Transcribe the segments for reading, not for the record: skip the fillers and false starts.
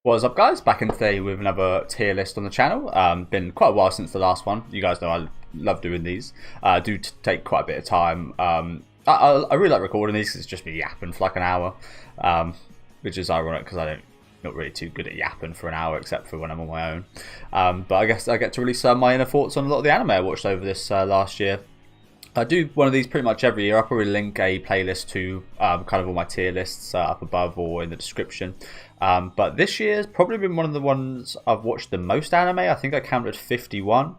What's up, guys? Back in today with another tier list on the channel. Been quite a while since the last one. You guys know I love doing these. Do take quite a bit of time. I really like recording these 'cause it's just me yapping for like an hour, which is ironic because I don't not really too good at yapping for an hour except for when I'm on my own. But I guess I get to release my inner thoughts on a lot of the anime I watched over this last year. I do one of these pretty much every year. I'll probably link a playlist to kind of all my tier lists up above or in the description. But this year's probably been one of the ones I've watched the most anime. I think I counted 51.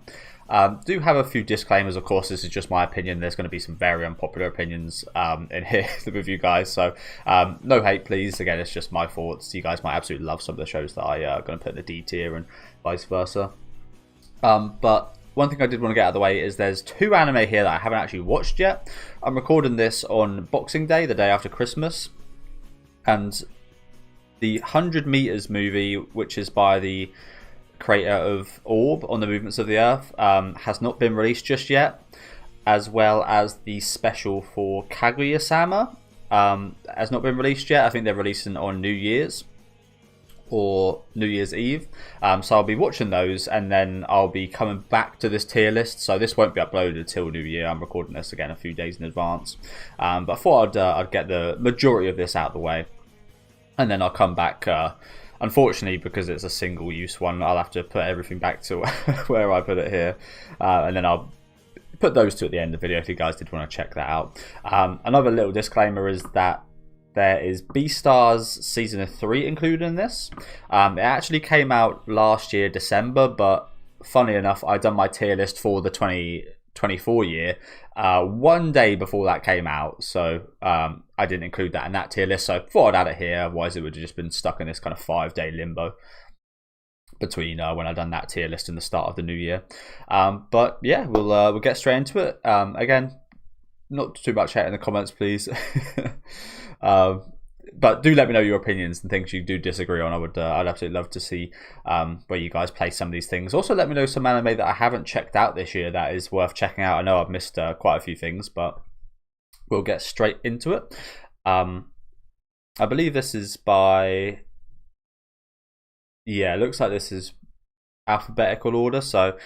Do have a few disclaimers, of course. This is just my opinion. There's going to be some very unpopular opinions in here with you guys. So no hate, please. Again, it's just my thoughts. You guys might absolutely love some of the shows that I going to put in the D tier and vice versa. But one thing I did want to get out of the way is there's two anime here that I haven't actually watched yet. I'm recording this on Boxing Day, the day after Christmas. And the 100 Meters movie, which is by the creator of Orb on the Movements of the Earth, has not been released just yet. As well as the special for Kaguya-sama has not been released yet. I think they're releasing on New Year's or New Year's Eve. So I'll be watching those and then I'll be coming back to this tier list. So this won't be uploaded until New Year. I'm recording this again a few days in advance. But I thought I'd get the majority of this out of the way. And then I'll come back. Unfortunately, because it's a single use one, I'll have to put everything back to where I put it here. And then I'll put those two at the end of the video if you guys did want to check that out. Another little disclaimer is that there is Beastars Season 3 included in this. It actually came out last year, December, but funny enough, I done my tier list for the 2024 year one day before that came out, so I didn't include that in that tier list, so I thought I'd add it here, otherwise it would have just been stuck in this kind of 5-day limbo between when I done that tier list and the start of the new year. But yeah, we'll get straight into it. Again, not too much hate in the comments, please. But do let me know your opinions and things you do disagree on. I'd absolutely love to see where you guys play some of these things. Also, let me know some anime that I haven't checked out this year that is worth checking out. I know I've missed quite a few things, but we'll get straight into it. I believe this is by... Yeah, it looks like this is alphabetical order, so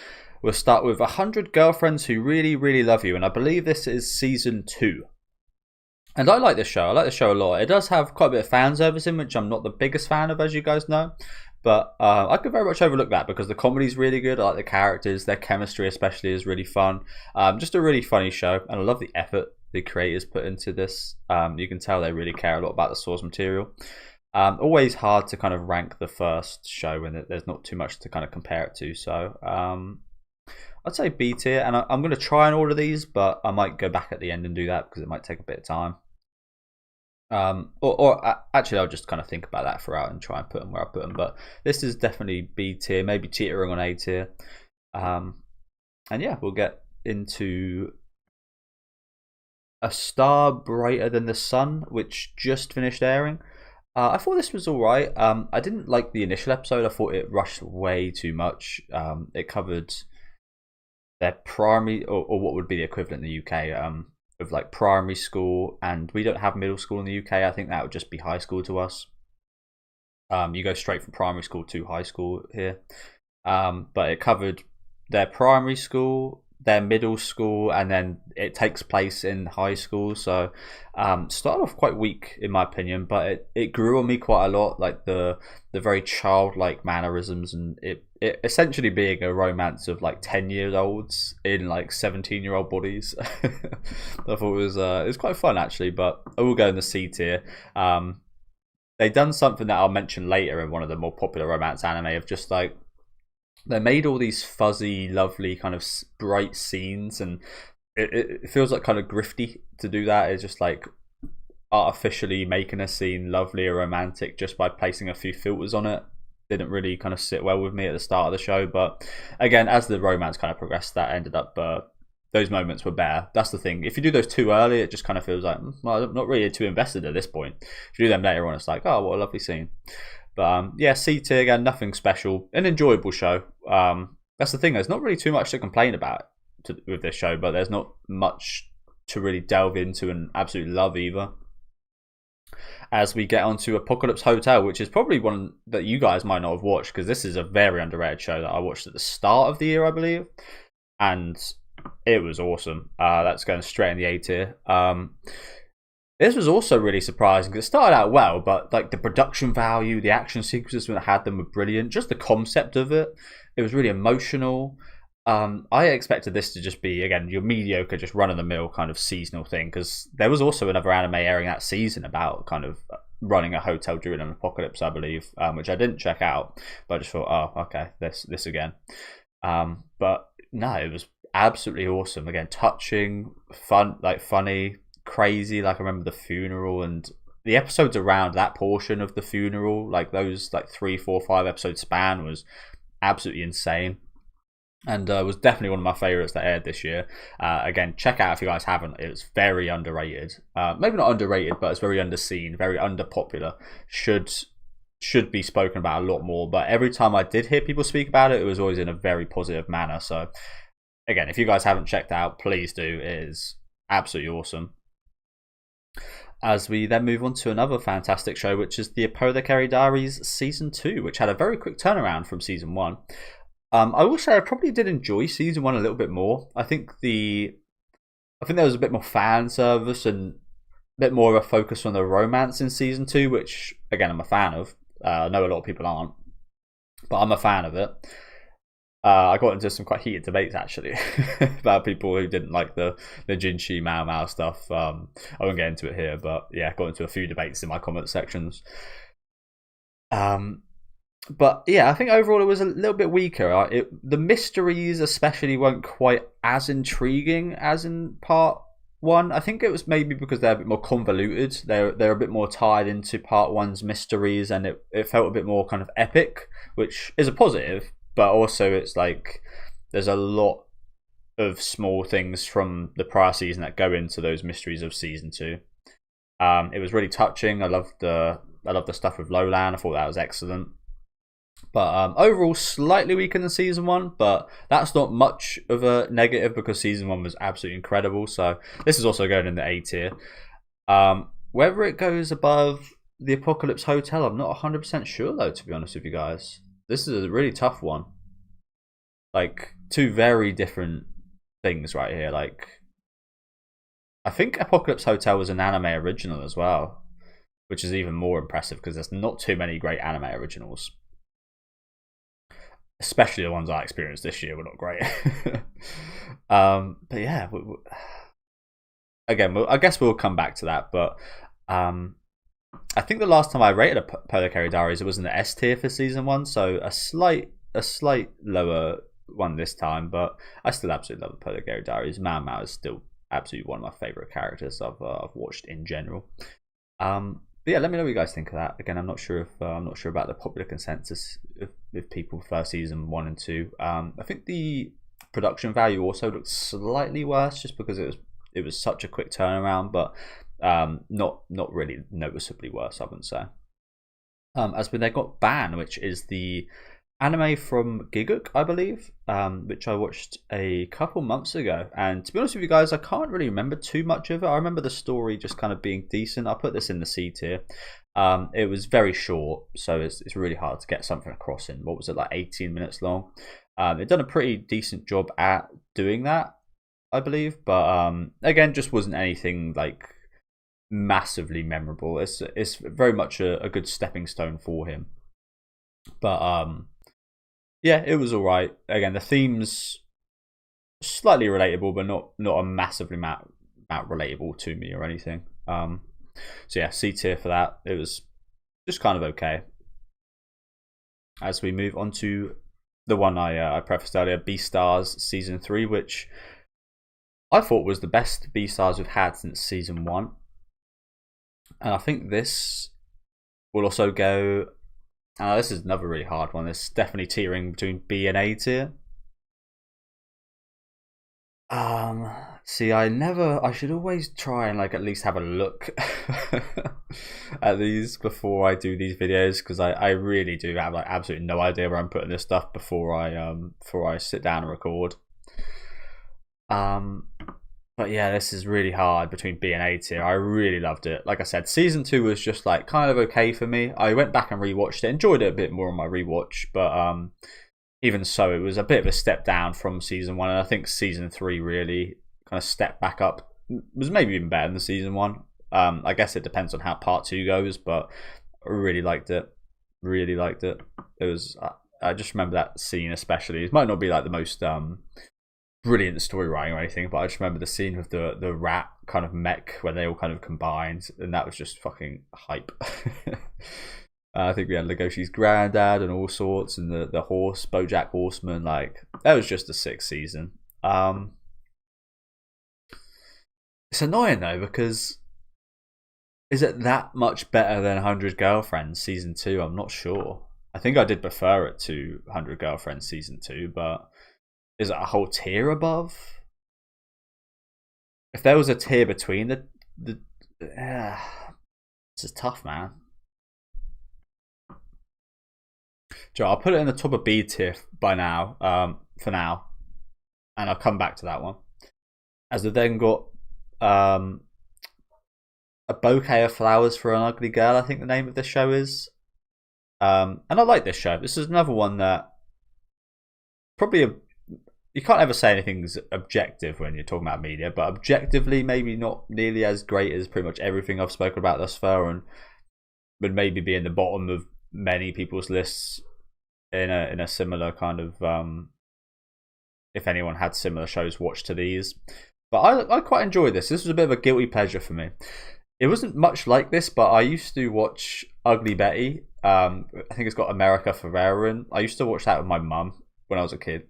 we'll start with 100 Girlfriends Who Really, Really Love You, and I believe this is Season 2. And I like this show. I like this show a lot. It does have quite a bit of fan service in, which I'm not the biggest fan of, as you guys know. But I could very much overlook that because the comedy's really good. I like the characters. Their chemistry especially is really fun. Just a really funny show. And I love the effort the creators put into this. You can tell they really care a lot about the source material. Always hard to kind of rank the first show when there's not too much to kind of compare it to. So I'd say B tier. And I'm going to try and order these, but I might go back at the end and do that because it might take a bit of time. Actually, I'll just kind of think about that throughout and try and put them where I put them. But this is definitely B tier, maybe teetering on A tier. And yeah, we'll get into A Star Brighter Than the Sun, which just finished airing. I thought this was alright. I didn't like the initial episode. I thought it rushed way too much. It covered their primary, or what would be the equivalent in the UK, of like primary school, and we don't have middle school in the UK. I think that would just be high school to us. You go straight from primary school to high school here. But it covered their primary school, their middle school, and then it takes place in high school. So started off quite weak in my opinion, but it grew on me quite a lot, like the very childlike mannerisms, and it essentially being a romance of like 10-year-olds in like 17-year-old bodies. I thought it was quite fun actually, but I will go in the C tier. They've done something that I'll mention later in one of the more popular romance anime of just like they made all these fuzzy, lovely kind of bright scenes, and it feels like kind of grifty to do that. It's just like artificially making a scene lovely or romantic just by placing a few filters on it. Didn't really kind of sit well with me at the start of the show, but again, as the romance kind of progressed, that ended up those moments were better. That's the thing. If you do those too early, it just kind of feels like, well, I'm not really too invested at this point. If you do them later on, it's like, oh, what a lovely scene. But yeah, C tier again, nothing special, an enjoyable show. That's the thing. There's not really too much to complain about with this show, but there's not much to really delve into and absolutely love either. as we get onto Apocalypse Hotel, which is probably one that you guys might not have watched, because this is a very underrated show that I watched at the start of the year, I believe, and it was awesome. That's going straight in the A tier. This was also really surprising because it started out well, but like the production value, the action sequences when it had them were brilliant. Just the concept of it, it was really emotional. I expected this to just be, again, your mediocre, just run-of-the-mill kind of seasonal thing, because there was also another anime airing that season about kind of running a hotel during an apocalypse, I believe, which I didn't check out, but I just thought, oh, okay, this again. But no, it was absolutely awesome. Again, touching, fun, like funny, crazy. Like I remember the funeral and the episodes around that portion of the funeral, like those like 3, 4, 5 episode span was absolutely insane. And was definitely one of my favorites that aired this year. Again, check out if you guys haven't. It's very underrated. Maybe not underrated, but it's very underseen, very underpopular. Should be spoken about a lot more. But every time I did hear people speak about it, it was always in a very positive manner. So again, if you guys haven't checked out, please do. It is absolutely awesome. As we then move on to another fantastic show, which is the Apothecary Diaries Season 2, which had a very quick turnaround from Season 1. I will say I probably did enjoy Season 1 a little bit more. I think there was a bit more fan service and a bit more of a focus on the romance in Season 2, which, again, I'm a fan of. I know a lot of people aren't, but I'm a fan of it. I got into some quite heated debates, actually, about people who didn't like the Jinshi Mao Mao stuff. I won't get into it here, but yeah, got into a few debates in my comment sections. But yeah, I think overall it was a little bit weaker. The mysteries especially weren't quite as intriguing as in part 1. I think it was maybe because they're a bit more convoluted. They're a bit more tied into part 1's mysteries, and it felt a bit more kind of epic, which is a positive. But also it's like there's a lot of small things from the prior season that go into those mysteries of Season 2. It was really touching. I loved the stuff with Lolan. I thought that was excellent. But overall, slightly weaker than Season 1, but that's not much of a negative because Season 1 was absolutely incredible. So this is also going in the A tier. Whether it goes above the Apocalypse Hotel, I'm not 100% sure though, to be honest with you guys. This is a really tough one. Like, two very different things right here. Like, I think Apocalypse Hotel was an anime original as well, which is even more impressive because there's not too many great anime originals. Especially the ones I experienced this year were not great. But yeah, again, I guess we'll come back to that. But I think the last time I rated Apothecary Diaries, it was in the S tier for Season 1, so a slight lower one this time. But I still absolutely love Apothecary Diaries. Mao Mao is still absolutely one of my favorite characters I've watched in general. But yeah, let me know what you guys think of that. Again, I'm not sure about the popular consensus if people prefer Season 1 and 2. I think the production value also looked slightly worse just because it was such a quick turnaround, but not really noticeably worse, I wouldn't say. As we then got Ban, which is the anime from Giguk, I believe, which I watched a couple months ago. And to be honest with you guys, I can't really remember too much of it. I remember the story just kind of being decent. I put this in the C tier. It was very short, so it's really hard to get something across in, what was it, like 18 minutes long. They've done a pretty decent job at doing that, I believe. But again, just wasn't anything like massively memorable. It's very much a good stepping stone for him. But yeah, it was alright. Again, the themes slightly relatable, but not a massively amount relatable to me or anything. So yeah, C tier for that. It was just kind of okay. As we move on to the one I prefaced earlier, Beastars Season 3, which I thought was the best Beastars we've had since Season 1. And I think this will also go... this is another really hard one. It's definitely teetering between B and A tier. See, I should always try and like at least have a look at these before I do these videos, because I really do have like absolutely no idea where I'm putting this stuff before I sit down and record. But yeah, this is really hard between B and A tier. I really loved it. Like I said, season 2 was just like kind of okay for me. I went back and rewatched it, enjoyed it a bit more on my rewatch, but even so, it was a bit of a step down from season 1, and I think season 3 really kind of stepped back up. It was maybe even better than season 1. I guess it depends on how part 2 goes, but I really liked it. Really liked it. It was. I just remember that scene especially. It might not be like the most brilliant story writing or anything, but I just remember the scene with the rat kind of mech where they all kind of combined, and that was just fucking hype. I think we had Legoshi's granddad and all sorts, and the horse, BoJack Horseman. Like, that was just a sick season. It's annoying though, because is it that much better than 100 Girlfriends season 2? I'm not sure. I think I did prefer it to 100 Girlfriends season 2, but is it a whole tier above? If there was a tier between this is tough, man. Joe, I'll put it in the top of B tier by now, for now, and I'll come back to that one. As we've then got a bouquet of flowers for an ugly girl, I think the name of this show is. And I like this show. This is another one that probably you can't ever say anything's objective when you're talking about media, but objectively maybe not nearly as great as pretty much everything I've spoken about thus far, and would maybe be in the bottom of many people's lists in a similar kind of if anyone had similar shows watched to these. But I quite enjoyed this. This was a bit of a guilty pleasure for me. It wasn't much like this, but I used to watch Ugly Betty. I think it's got America Ferrera in. I used to watch that with my mum when I was a kid.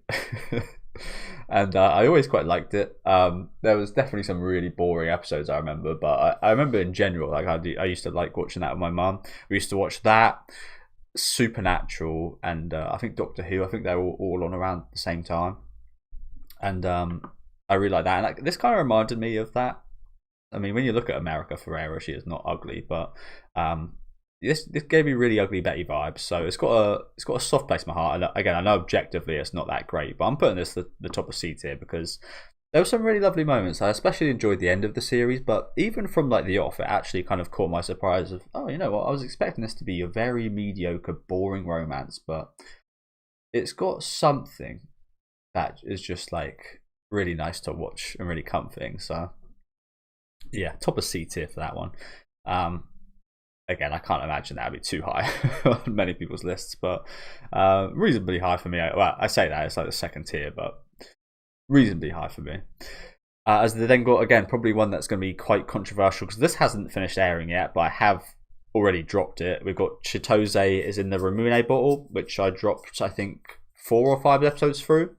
And I always quite liked it. There was definitely some really boring episodes I remember, but I remember in general, like I used to like watching that with my mum. We used to watch that, Supernatural, and I think Doctor Who. I think they were all on around the same time, and I really like that. And like, this kind of reminded me of that. I mean, when you look at America Ferrera, she is not ugly, but this gave me really Ugly Betty vibes. So it's got a soft place in my heart. And again, I know objectively it's not that great, but I'm putting this the top of C tier because there were some really lovely moments. I especially enjoyed the end of the series, but even from like the off, it actually kind of caught my surprise of, oh, you know what, I was expecting this to be a very mediocre, boring romance, but it's got something that is just like really nice to watch and really comforting. So yeah, top of C tier for that one. Again, I can't imagine that would be too high on many people's lists, but reasonably high for me. Well, I say that it's like the second tier, but reasonably high for me. As they then got, again, probably one that's going to be quite controversial because this hasn't finished airing yet, but I have already dropped it. We've got Chitose is in the Ramune bottle, which I dropped, I think, 4 or 5 episodes through.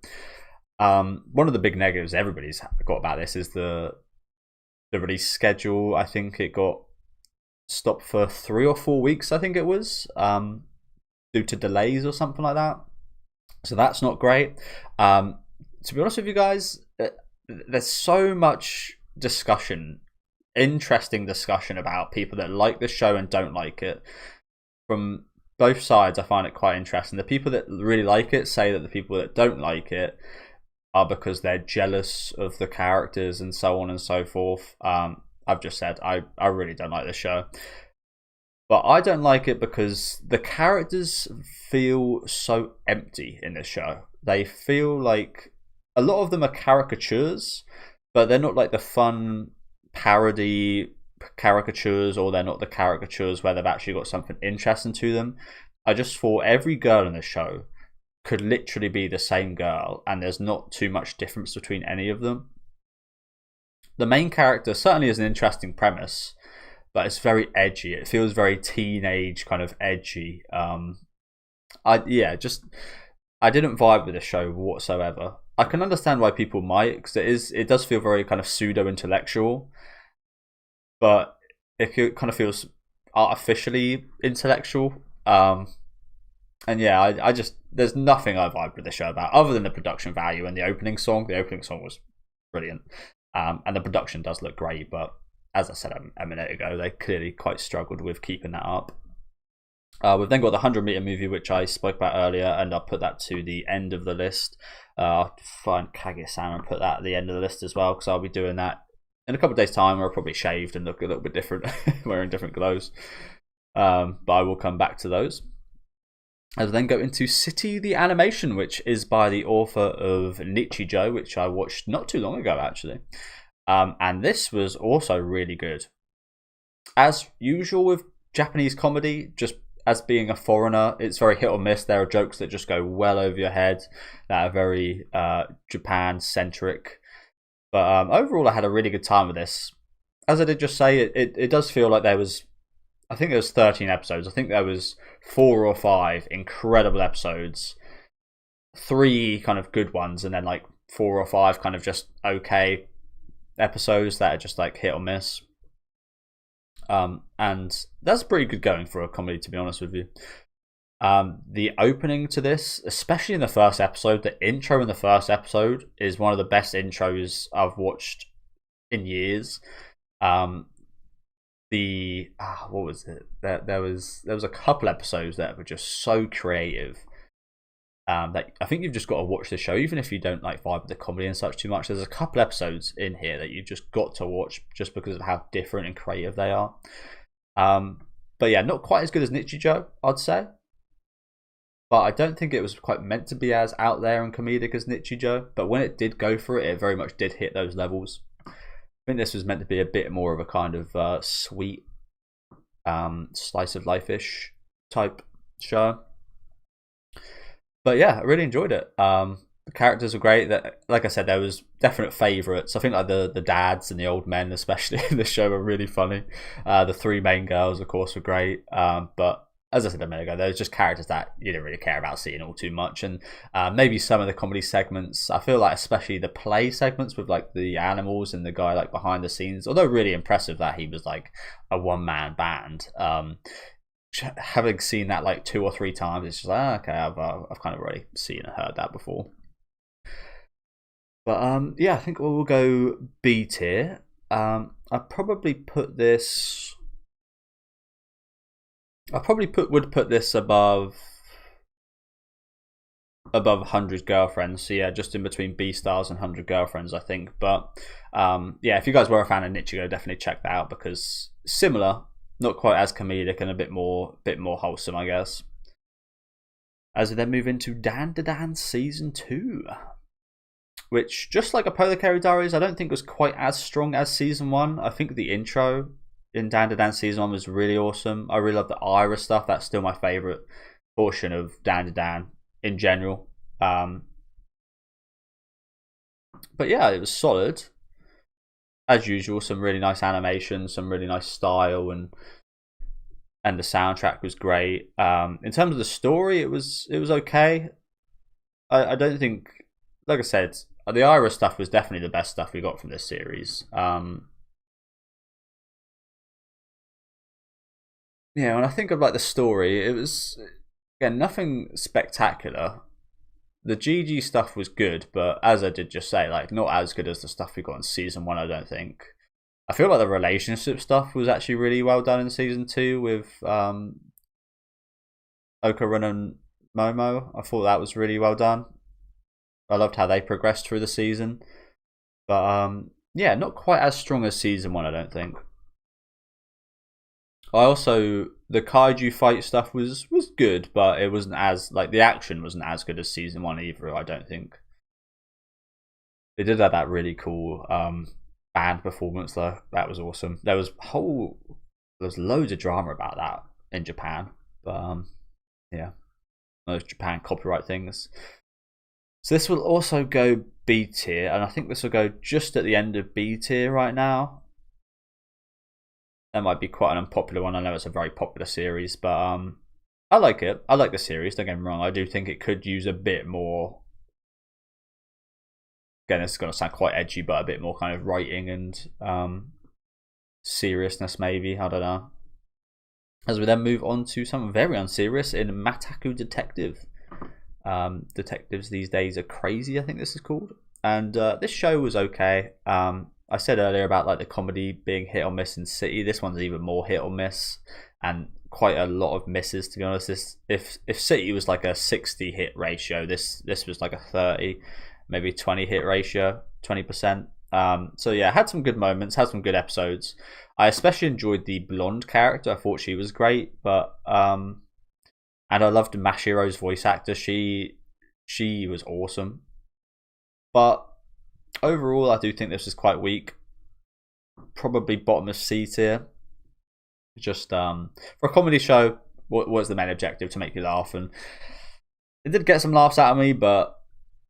One of the big negatives everybody's got about this is the release schedule. I think it got stopped for 3 or 4 weeks, I think it was, due to delays or something like that. So that's not great. To be honest with you guys, there's so much discussion, interesting discussion about people that like this show and don't like it. From both sides, I find it quite interesting. The people that really like it say that the people that don't like it are because they're jealous of the characters and so on and so forth. I've just said I really don't like this show. But I don't like it because the characters feel so empty in this show. They feel like a lot of them are caricatures, but they're not like the fun parody caricatures, or they're not the caricatures where they've actually got something interesting to them. I just thought every girl in the show could literally be the same girl, and there's not too much difference between any of them. The main character certainly is an interesting premise, but it's very edgy. It feels very teenage, kind of edgy. I didn't vibe with the show whatsoever. I can understand why people might, because it does feel very kind of pseudo intellectual, but it kind of feels artificially intellectual. And yeah, I just, there's nothing I vibe with the show about other than the production value and the opening song. The opening song was brilliant, and the production does look great. But as I said a minute ago, they clearly quite struggled with keeping that up. We've then got the 100-meter movie, which I spoke about earlier, and I'll put that to the end of the list. I'll find Kaguya-sama and put that at the end of the list as well, because I'll be doing that in a couple of days' time. I'll probably shaved and look a little bit different, wearing different clothes. But I will come back to those. I then go into City the Animation, which is by the author of Nichijou, which I watched not too long ago, actually. And this was also really good. As usual with Japanese comedy, just as being a foreigner, it's very hit or miss. There are jokes that just go well over your head that are very Japan-centric. But overall, I had a really good time with this. As I did just say, it does feel like there was, I think there was 13 episodes. I think there was 4 or 5 incredible episodes, 3 kind of good ones, and then like 4 or 5 kind of just okay episodes that are just like hit or miss. And that's pretty good going for a comedy, to be honest with you. The opening to this, especially in the first episode, the intro in the first episode is one of the best intros I've watched in years. What was it? There was a couple episodes that were just so creative. That I think you've just got to watch the show, even if you don't like vibe with the comedy and such too much. There's a couple episodes in here that you've just got to watch just because of how different and creative they are. But yeah, not quite as good as Nichijou, I'd say. But I don't think it was quite meant to be as out there and comedic as Nichijou. But when it did go for it, it very much did hit those levels. I think this was meant to be a bit more of a kind of sweet slice of life-ish type show. But yeah, I really enjoyed it. The characters were great. That, like I said, there was definite favourites. I think like the dads and the old men, especially in the show, were really funny. The 3 main girls, of course, were great. But as I said a minute ago, there was just characters that you didn't really care about seeing all too much. And maybe some of the comedy segments, I feel like especially the play segments with like the animals and the guy like behind the scenes, although really impressive that he was like a one-man band. Having seen that like 2 or 3 times, it's just like, okay, I've kind of already seen and heard that before. But yeah, I think we'll go B tier. I probably put this. Would put this above 100 Girlfriends. So yeah, just in between Beastars and 100 Girlfriends, I think. But yeah, if you guys were a fan of Nichijou, definitely check that out, because similar. Not quite as comedic and a bit more wholesome, I guess. As we then move into Dandadan Season 2. Which, just like Apothecary Diaries, I don't think was quite as strong as Season 1. I think the intro in Dandadan Season 1 was really awesome. I really love the Ira stuff. That's still my favourite portion of Dandadan in general. But yeah, it was solid. As usual, some really nice animation, some really nice style, and the soundtrack was great. In terms of the story, it was okay. I don't think, like I said, the Ira stuff was definitely the best stuff we got from this series. Yeah, when I think of like the story, it was again nothing spectacular. The GG stuff was good, but as I did just say, like not as good as the stuff we got in Season 1, I don't think. I feel like the relationship stuff was actually really well done in Season 2 with Okarun and Momo. I thought that was really well done. I loved how they progressed through the season. But yeah, not quite as strong as Season 1, I don't think. The kaiju fight stuff was good, but it wasn't as, like, the action wasn't as good as Season 1 either, I don't think. They did have that really cool band performance though. That was awesome. There was loads of drama about that in Japan. But yeah, those Japan copyright things. So this will also go B tier, and I think this will go just at the end of B tier right now. That might be quite an unpopular one. I know it's a very popular series, but I like it. I like the series, don't get me wrong. I do think it could use a bit more, again, this is going to sound quite edgy, but a bit more kind of writing and seriousness maybe, I don't know. As we then move on to something very unserious in Mataku Detective. Detectives these days are crazy, I think this is called. And this show was okay. I said earlier about like the comedy being hit or miss in City. This one's even more hit or miss, and quite a lot of misses, to be honest. If City was like a 60 hit ratio, this was like a 30, maybe 20 hit ratio, 20%. So yeah, had some good moments, had some good episodes. I especially enjoyed the blonde character. I thought she was great, but and I loved Mashiro's voice actor. She was awesome. But overall, I do think this is quite weak. Probably bottom of C tier. Just for a comedy show, what was the main objective? To make you laugh, and it did get some laughs out of me, but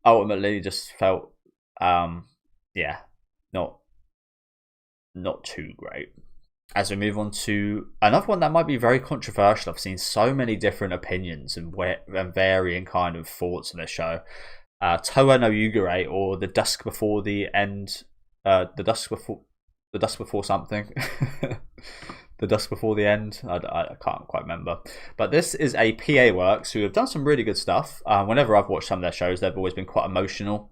ultimately just felt yeah, not too great. As we move on to another one that might be very controversial, I've seen so many different opinions and varying kind of thoughts on this show. Toa no Yugure, or The Dusk Before the End, the Dusk Before something. The Dusk Before the End. I can't quite remember. But this is a PA Works who have done some really good stuff. Whenever I've watched some of their shows, they've always been quite emotional.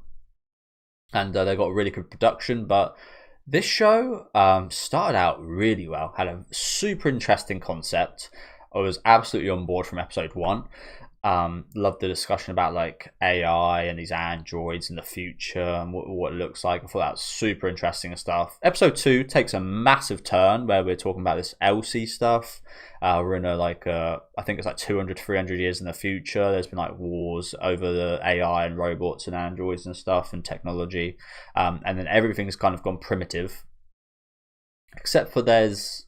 And they've got a really good production. But this show started out really well. Had a super interesting concept. I was absolutely on board from episode 1. Loved the discussion about like AI and these androids in the future and what it looks like. I thought that was super interesting stuff. Episode 2 takes a massive turn where we're talking about this Elsie stuff. We're in I think it's like 200, 300 years in the future. There's been like wars over the AI and robots and androids and stuff and technology. And then everything's kind of gone primitive. Except for there's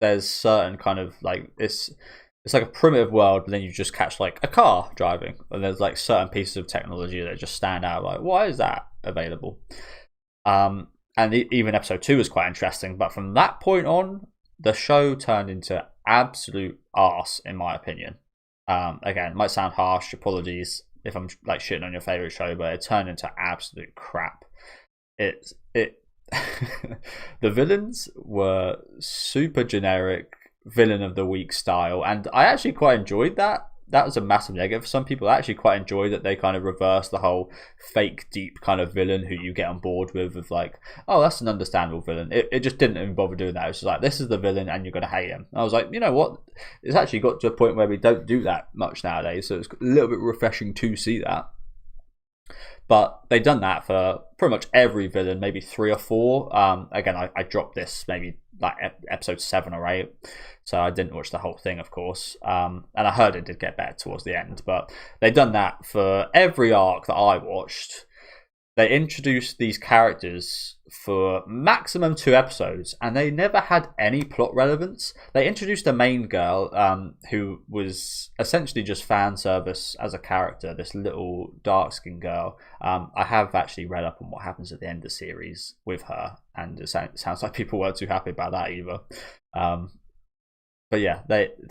certain kind of like it's like a primitive world, but then you just catch like a car driving, and there's like certain pieces of technology that just stand out. Like, why is that available? And even episode 2 was quite interesting, but from that point on, the show turned into absolute arse, in my opinion. Again, it might sound harsh. Apologies if I'm like shitting on your favorite show, but it turned into absolute crap. It the villains were super generic, villain of the week style, and I actually quite enjoyed that. That was a massive negative for some people. I actually quite enjoyed that they kind of reversed the whole fake deep kind of villain who you get on board with of like, oh, that's an understandable villain. It just didn't even bother doing that. It was just like, this is the villain and you're going to hate him. And I was like, you know what, it's actually got to a point where we don't do that much nowadays, so it's a little bit refreshing to see that. But they've done that for pretty much every villain, maybe 3 or 4. Again, I dropped this maybe like episode 7 or 8, so I didn't watch the whole thing, of course. And I heard it did get better towards the end, but they've done that for every arc that I watched. They introduced these characters for maximum 2 episodes, and they never had any plot relevance. They introduced a main girl who was essentially just fan service as a character, this little dark-skinned girl. I have actually read up on what happens at the end of the series with her, and it sounds like people weren't too happy about that either. But yeah,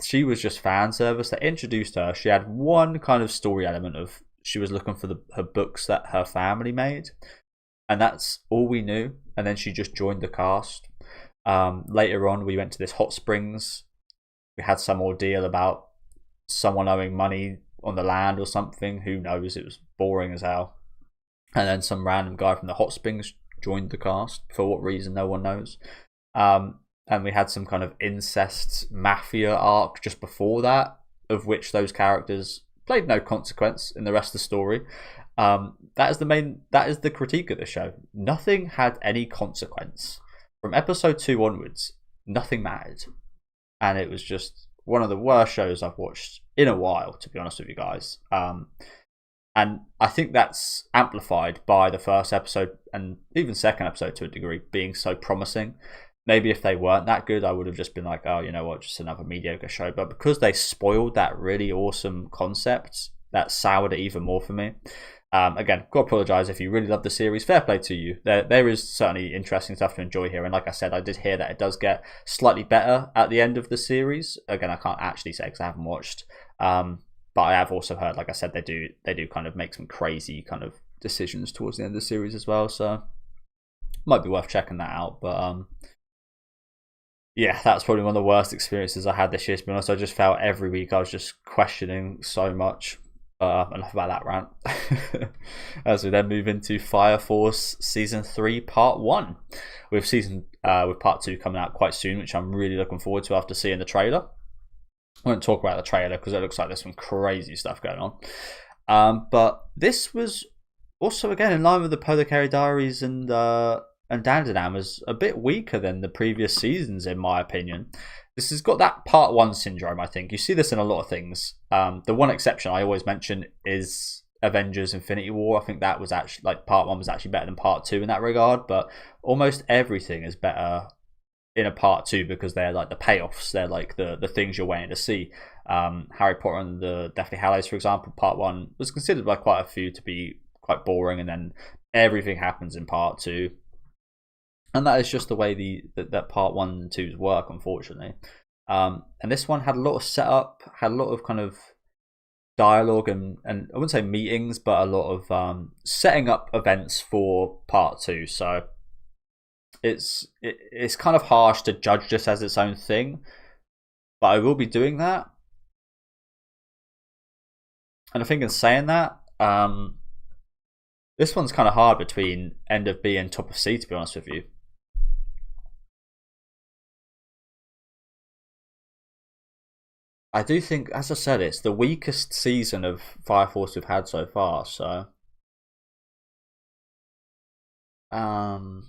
she was just fan service. They introduced her. She had one kind of story element of she was looking for her books that her family made, and that's all we knew. And then she just joined the cast. Later on, we went to this hot springs. We had some ordeal about someone owing money on the land or something. Who knows? It was boring as hell. And then some random guy from the hot springs joined the cast. For what reason, no one knows. And we had some kind of incest mafia arc just before that, of which those characters played no consequence in the rest of the story. That is the critique of the show. Nothing had any consequence. From episode 2 onwards, nothing mattered. And it was just one of the worst shows I've watched in a while, to be honest with you guys. And I think that's amplified by the first episode and even second episode to a degree being so promising. Maybe if they weren't that good, I would have just been like, oh, you know what, just another mediocre show. But because they spoiled that really awesome concept, that soured it even more for me. Again, got to apologise if you really love the series. Fair play to you. There is certainly interesting stuff to enjoy here. And like I said, I did hear that it does get slightly better at the end of the series. Again, I can't actually say because I haven't watched. But I have also heard, like I said, they do kind of make some crazy kind of decisions towards the end of the series as well. So might be worth checking that out. But yeah, that's probably one of the worst experiences I had this year, to be honest. I just felt every week I was just questioning so much. Enough about that rant. As we then move into Fire Force Season 3 Part 1. With Part 2 coming out quite soon, which I'm really looking forward to after seeing the trailer. I won't talk about the trailer because it looks like there's some crazy stuff going on. But this was also again in line with the Polar Diaries and Dandadan, was a bit weaker than the previous seasons in my opinion. This has got that part one syndrome. I think you see this in a lot of things. The one exception I always mention is Avengers Infinity War. I think that was actually like part one was actually better than part two in that regard, but almost everything is better in a part two because they're like the payoffs, they're like the things you're waiting to see. Harry Potter and the Deathly Hallows, for example, part one was considered by quite a few to be quite boring, and then everything happens in part two, and that is just the way that part one and twos work, unfortunately. And this one had a lot of setup, had a lot of kind of dialogue and I wouldn't say meetings, but a lot of setting up events for part two. So it's kind of harsh to judge this as its own thing, but I will be doing that. And I think in saying that, this one's kind of hard between end of B and top of C, to be honest with you. I do think, as I said, it's the weakest season of Fire Force we've had so far. So, although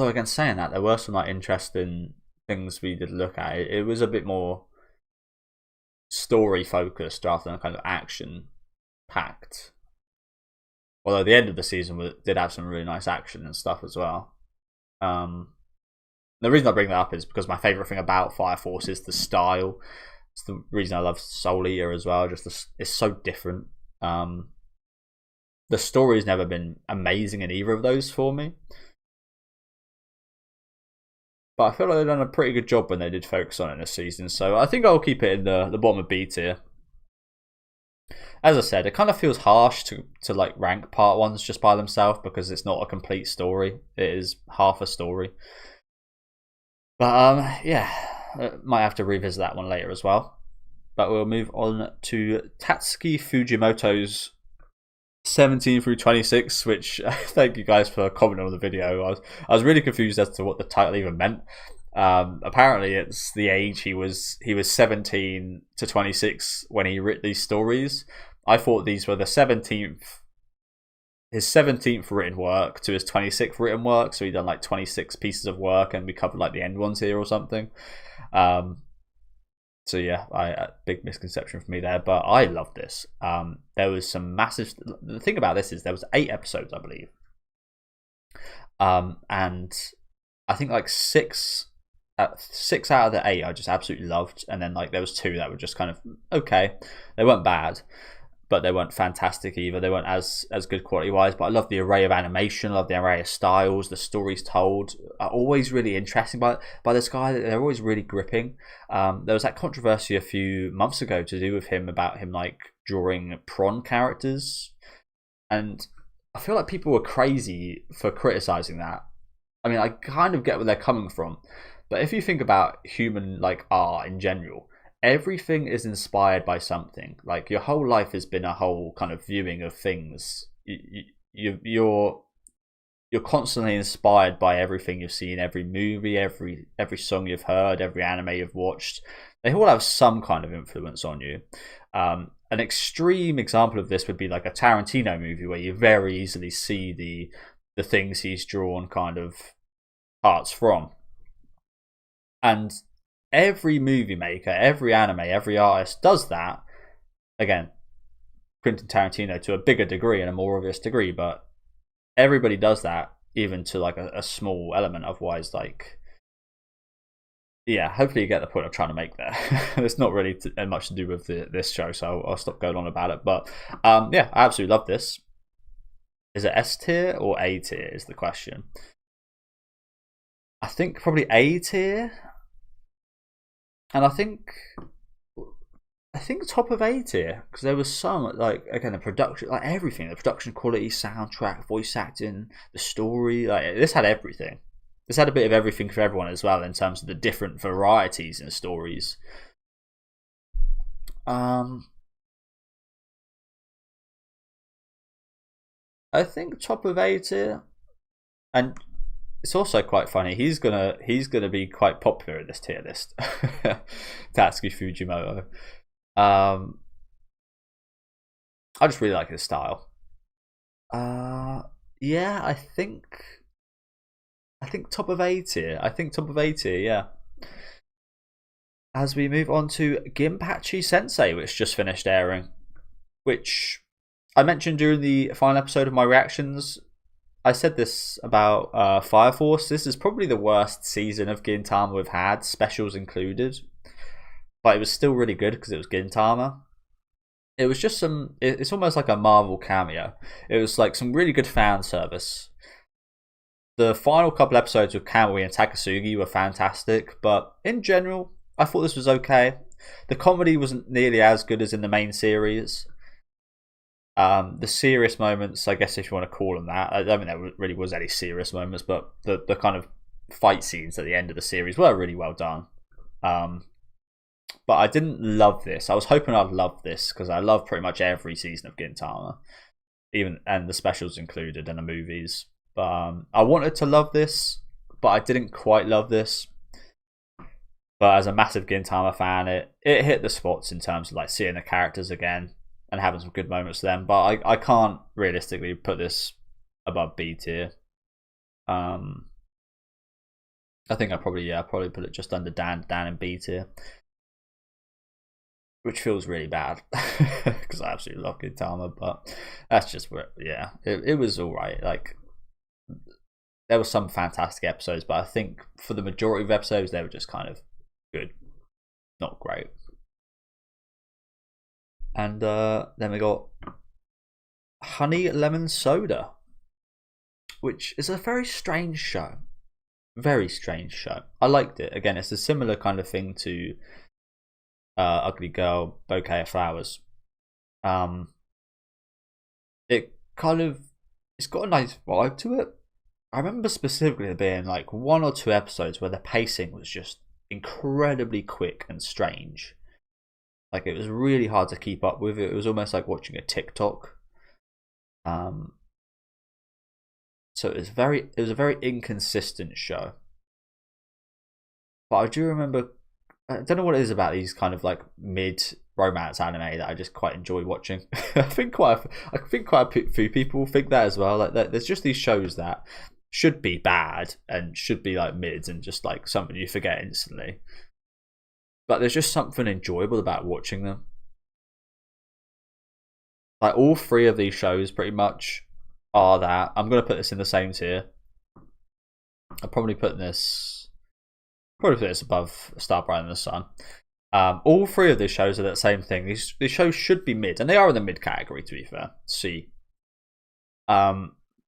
again, saying that, there were some like interesting things we did look at. It was a bit more story focused rather than kind of action packed. Although the end of the season did have some really nice action and stuff as well. The reason I bring that up is because my favorite thing about Fire Force is the style. It's the reason I love Soul Eater as well. It's so different. The story's never been amazing in either of those for me, but I feel like they've done a pretty good job when they did focus on it this season. So I think I'll keep it in the bottom of B tier. As I said, it kind of feels harsh to like rank part ones just by themselves because it's not a complete story. It is half a story. But yeah, might have to revisit that one later as well. But we'll move on to Tatsuki Fujimoto's 17 through 26, which thank you guys for commenting on the video. I was really confused as to what the title even meant. Apparently it's the age he was 17 to 26 when he wrote these stories. I thought these were his 17th written work to his 26th written work, so he done like 26 pieces of work, and we covered like the end ones here or something. So yeah, big misconception for me there, but I love this. There was some massive. The thing about this is there was 8 episodes, I believe, and I think like six out of the 8 I just absolutely loved, and then like there was 2 that were just kind of okay. They weren't bad, but they weren't fantastic either. They weren't as good quality wise, but I love the array of animation, I love the array of styles, the stories told are always really interesting by this guy. They're always really gripping. There was that controversy a few months ago to do with him about him like drawing prawn characters, and I feel like people were crazy for criticizing that. I mean, I kind of get where they're coming from, but if you think about human like art in general, everything is inspired by something. Like your whole life has been a whole kind of viewing of things. You're constantly inspired by everything you've seen, every movie, every song you've heard, every anime you've watched. They all have some kind of influence on you. An extreme example of this would be like a Tarantino movie, where you very easily see the things he's drawn kind of parts from. And every movie maker, every anime, every artist does that. Again, Quentin Tarantino to a bigger degree and a more obvious degree, but everybody does that, even to like a small element. Otherwise, like, yeah, hopefully you get the point I'm trying to make there. It's not really much to do with this show, so I'll stop going on about it. But yeah, I absolutely love this. Is it S tier or A tier is the question. I think probably A tier. And I think top of A tier, because there was some like, again, the production, like everything, the production quality, soundtrack, voice acting, the story, like this had everything. This had a bit of everything for everyone as well in terms of the different varieties in stories. I think top of A tier, and it's also quite funny. He's gonna be quite popular in this tier list. Tatsuki Fujimoto. I just really like his style. Yeah, I think top of A tier. I think top of A tier. Yeah. As we move on to Ginpachi Sensei, which just finished airing, which I mentioned during the final episode of my reactions. I said this about Fire Force. This is probably the worst season of Gintama we've had, specials included. But it was still really good because it was Gintama. It was just it's almost like a Marvel cameo. It was like some really good fan service. The final couple episodes with Kamui and Takasugi were fantastic, but in general, I thought this was okay. The comedy wasn't nearly as good as in the main series. The serious moments, I guess if you want to call them that, I don't think there really was any serious moments, but the kind of fight scenes at the end of the series were really well done. But I didn't love this. I was hoping I'd love this because I love pretty much every season of Gintama, and the specials included and the movies. But I wanted to love this, but I didn't quite love this. But as a massive Gintama fan, it hit the spots in terms of like seeing the characters again and having some good moments to them. But I can't realistically put this above B tier. I think I probably put it just under Dan in B tier, which feels really bad because I absolutely love Gintama. But that's just where it was all right. Like there were some fantastic episodes, but I think for the majority of episodes they were just kind of good, not great. And then we got Honey Lemon Soda, which is a very strange show. Very strange show. I liked it. Again, it's a similar kind of thing to Ugly Girl, Bouquet of Flowers. It's got a nice vibe to it. I remember specifically there being like 1 or 2 episodes where the pacing was just incredibly quick and strange. Like it was really hard to keep up with. It was almost like watching a TikTok. So it was a very inconsistent show. But I do remember, I don't know what it is about these kind of like mid romance anime that I just quite enjoy watching. I think quite a few people think that as well. Like there's just these shows that should be bad and should be like mids and just like something you forget instantly. But there's just something enjoyable about watching them. Like all 3 of these shows pretty much are that. I'm going to put this in the same tier. I'll probably put this above A Star Brighter Than the Sun. All 3 of these shows are that same thing. These shows should be mid, and they are in the mid category to be fair. C.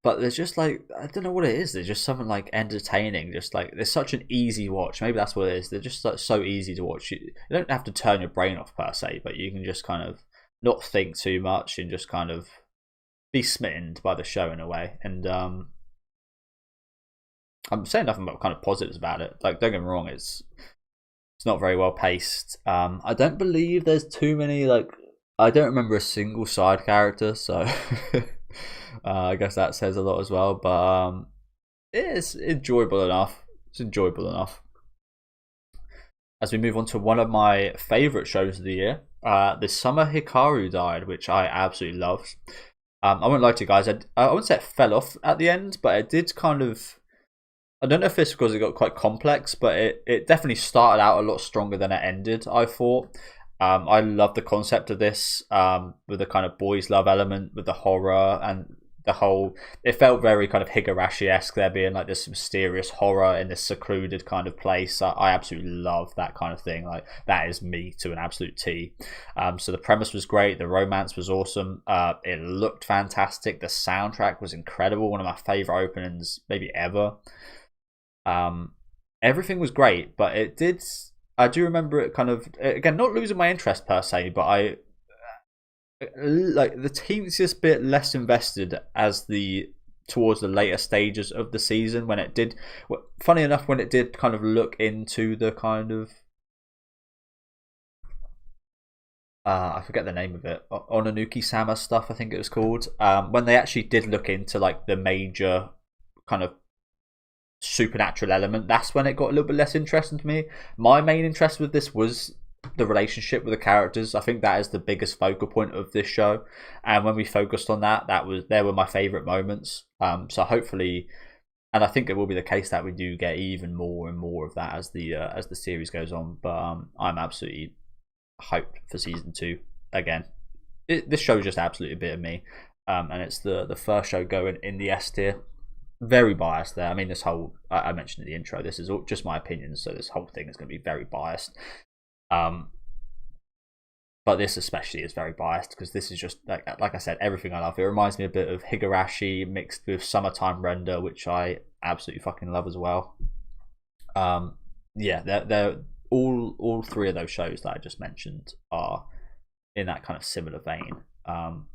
But there's just like, I don't know what it is. There's just something like entertaining. Just like there's such an easy watch. Maybe that's what it is. They're just like, so easy to watch. You don't have to turn your brain off per se, but you can just kind of not think too much and just kind of be smitten by the show in a way. And I'm saying nothing but kind of positives about it. Like don't get me wrong, it's not very well paced. I don't believe there's too many like. I don't remember a single side character, so. I guess that says a lot as well, but it's enjoyable enough. As we move on to one of my favourite shows of the year, This Summer Hikaru died, which I absolutely loved. I won't lie to you guys, I wouldn't say it fell off at the end, but it did kind of. I don't know if it's because it got quite complex, but it definitely started out a lot stronger than it ended, I thought. I love the concept of this, with the kind of boys' love element, with the horror and the whole. It felt very kind of Higurashi-esque, there being like this mysterious horror in this secluded kind of place. I absolutely love that kind of thing. Like that is me to an absolute T. So the premise was great. The romance was awesome. It looked fantastic. The soundtrack was incredible. One of my favorite openings maybe ever. Everything was great, but it did. I do remember it kind of, again, not losing my interest per se, but I like the team's just a bit less invested as towards the later stages of the season when it did. Funny enough, when it did kind of look into the kind of I forget the name of it, Onanuki-sama stuff, I think it was called. When they actually did look into like the major kind of supernatural element, that's when it got a little bit less interesting to me. My main interest with this was the relationship with the characters. I think that is the biggest focal point of this show, and when we focused on that, there were my favorite moments. So hopefully, and I think it will be the case that we do get even more and more of that as the series goes on. But I'm absolutely hyped for season 2 again. This show is just absolutely a bit of me, and it's the first show going in the S tier. Very biased there. I mean, this whole, I mentioned in the intro, this is all just my opinion, so this whole thing is going to be very biased. But this especially is very biased because this is just like I said, everything I love. It reminds me a bit of Higurashi mixed with Summertime Render, which I absolutely fucking love as well. Yeah, they're all 3 of those shows that I just mentioned are in that kind of similar vein. And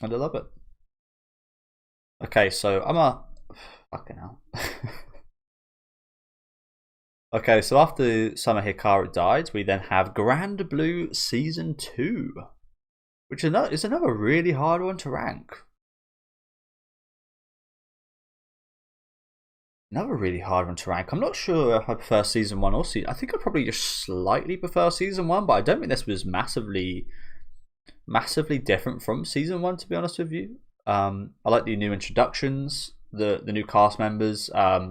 I love it. Okay, so fucking hell. Okay, so after Summer Hikaru died, we then have Grand Blue Season 2, which is another really hard one to rank. Another really hard one to rank. I'm not sure if I prefer Season 1 or Season... I think I probably just slightly prefer Season 1, but I don't think this was massively different from Season 1, to be honest with you. I like the new introductions, the new cast members. I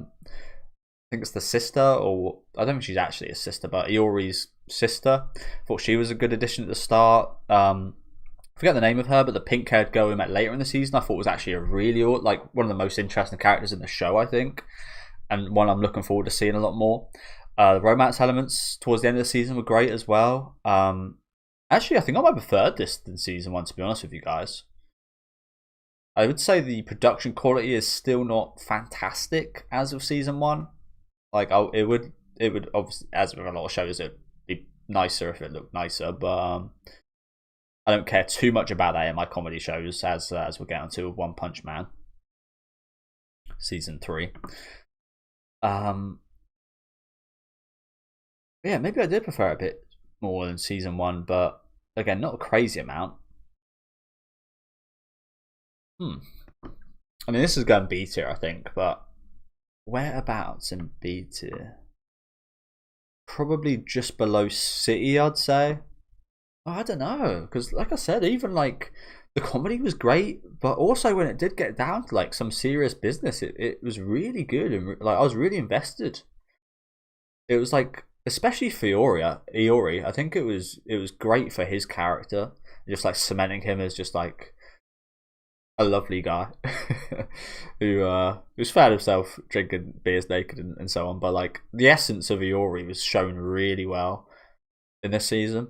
think it's the sister, or I don't think she's actually a sister, but Iori's sister. Thought she was a good addition at the start. I forget the name of her, but the pink-haired girl we met later in the season, I thought was actually a really one of the most interesting characters in the show, I think, and one I'm looking forward to seeing a lot more. The romance elements towards the end of the season were great as well. Actually, I think I might have preferred this than Season 1, to be honest with you guys. I would say the production quality is still not fantastic as of Season 1. Like, it would obviously, as with a lot of shows, it'd be nicer if it looked nicer, but I don't care too much about that in my comedy shows, as we're getting to One Punch Man Season 3. Yeah, maybe I did prefer it a bit more than Season 1, but again, not a crazy amount. I mean, this is going B tier, I think, but whereabouts in B tier? Probably just below City, I'd say. Oh, I don't know, because like I said, even like the comedy was great, but also when it did get down to like some serious business, it was really good, and like I was really invested. It was like, especially for Iori, I think it was great for his character, just like cementing him as just like a lovely guy who's found himself drinking beers naked and so on. But like the essence of Iori was shown really well in this season.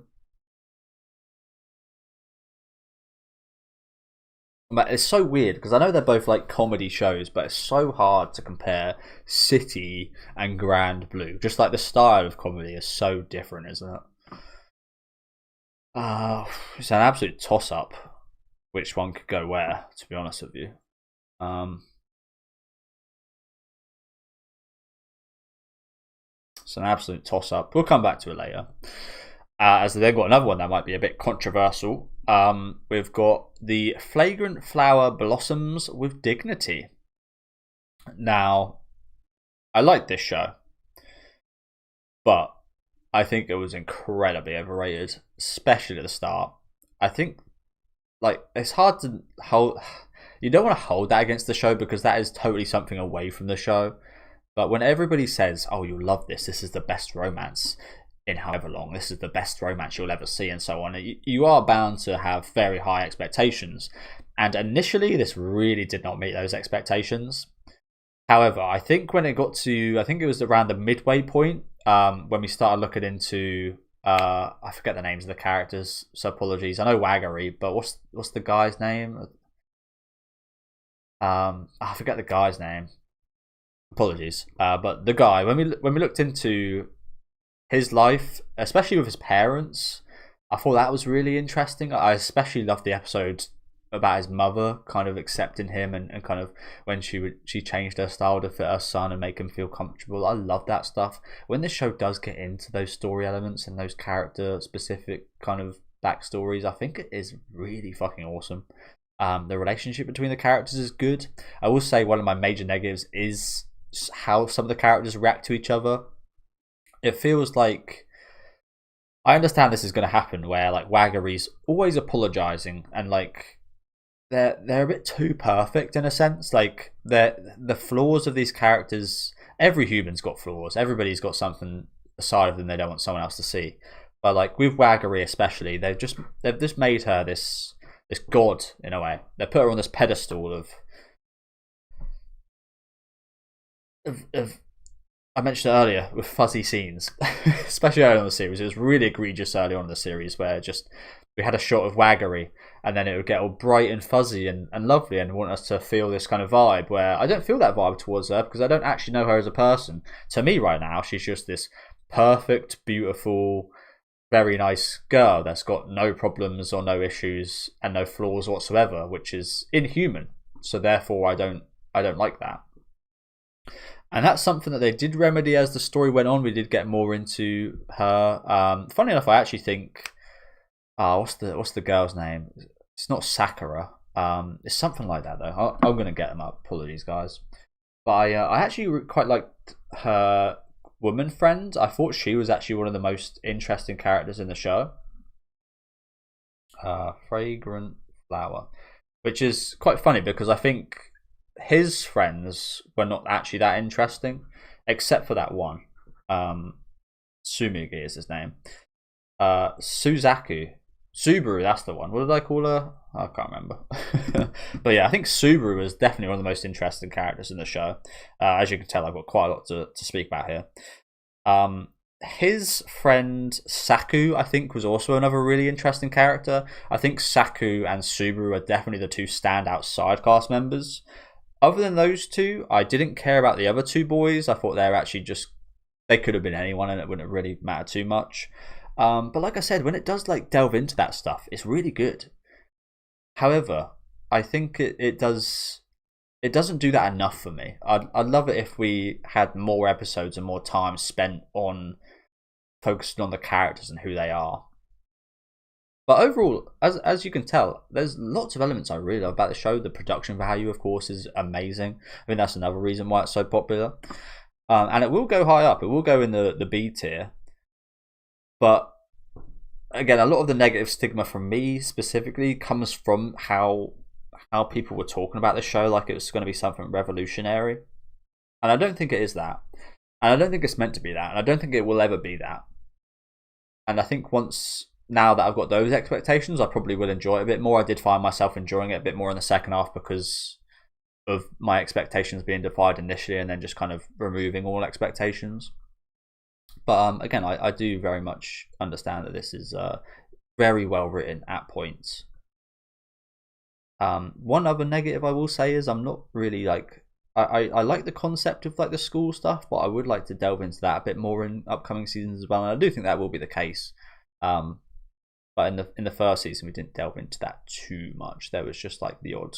But it's so weird because I know they're both like comedy shows, but it's so hard to compare City and Grand Blue. Just like the style of comedy is so different, isn't it? It's an absolute toss-up which one could go where, to be honest with you. It's an absolute toss-up. We'll come back to it later. As they've got another one that might be a bit controversial. We've got the Flagrant Flower Blossoms with Dignity. Now, I like this show, but I think it was incredibly overrated, especially at the start. I think, like, it's hard to hold. You don't want to hold that against the show because that is totally something away from the show. But when everybody says, "Oh, you'll love this. This is the best romance in however long. This is the best romance you'll ever see," and so on, you are bound to have very high expectations. And initially, this really did not meet those expectations. However, I think when it got to, I think it was around the midway point, when we started looking into, I forget the names of the characters, so apologies. I know Waggery, but what's the guy's name? I forget the guy's name. Apologies. But the guy, when we looked into his life, especially with his parents, I thought that was really interesting. I especially loved the episode about his mother kind of accepting him and kind of when she changed her style to fit her son and make him feel comfortable. I love that stuff. When the show does get into those story elements and those character specific kind of backstories, I think it is really fucking awesome. The relationship between the characters is good. I will say one of my major negatives is how some of the characters react to each other. It feels like, I understand this is going to happen, where like Waggery's always apologizing, and like they're a bit too perfect in a sense. Like the flaws of these characters. Every human's got flaws. Everybody's got something aside of them they don't want someone else to see. But like with Waggery especially, they've just made her this god in a way. They put her on this pedestal of I mentioned it earlier with fuzzy scenes, especially early on in the series. It was really egregious early on in the series where just we had a shot of Waggery and then it would get all bright and fuzzy and lovely and want us to feel this kind of vibe where I don't feel that vibe towards her because I don't actually know her as a person. To me right now, she's just this perfect, beautiful, very nice girl that's got no problems or no issues and no flaws whatsoever, which is inhuman. So therefore I don't like that. And that's something that they did remedy as the story went on. We did get more into her. Funny enough, I actually think, what's the girl's name? It's not Sakura. It's something like that though. I'm gonna get them up. Apologies, guys. But I actually quite liked her woman friend. I thought she was actually one of the most interesting characters in the show. Fragrant Flower, which is quite funny because I think his friends were not actually that interesting, except for that one. Tsumugi is his name. Subaru, that's the one. What did I call her? I can't remember. But yeah, I think Subaru is definitely one of the most interesting characters in the show. As you can tell, I've got quite a lot to speak about here. His friend Saku, I think, was also another really interesting character. I think Saku and Subaru are definitely the two standout side cast members. Other than those two, I didn't care about the other two boys. I thought they're actually just, they could have been anyone and it wouldn't really matter too much. But like I said, when it does like delve into that stuff, it's really good. However, I think it doesn't do that enough for me. I'd love it if we had more episodes and more time spent on focusing on the characters and who they are. But overall, as you can tell, there's lots of elements I really love about the show. The production value, of course, is amazing. I mean, that's another reason why it's so popular. And it will go high up. It will go in the B tier. But again, a lot of the negative stigma from me specifically comes from how people were talking about the show like it was going to be something revolutionary. And I don't think it is that. And I don't think it's meant to be that. And I don't think it will ever be that. And I think now that I've got those expectations, I probably will enjoy it a bit more. I did find myself enjoying it a bit more in the second half because of my expectations being defied initially and then just kind of removing all expectations. But again, I do very much understand that this is very well written at points. One other negative I will say is I'm not really like, I like the concept of like the school stuff, but I would like to delve into that a bit more in upcoming seasons as well. And I do think that will be the case. But in the first season, we didn't delve into that too much. There was just like the odd,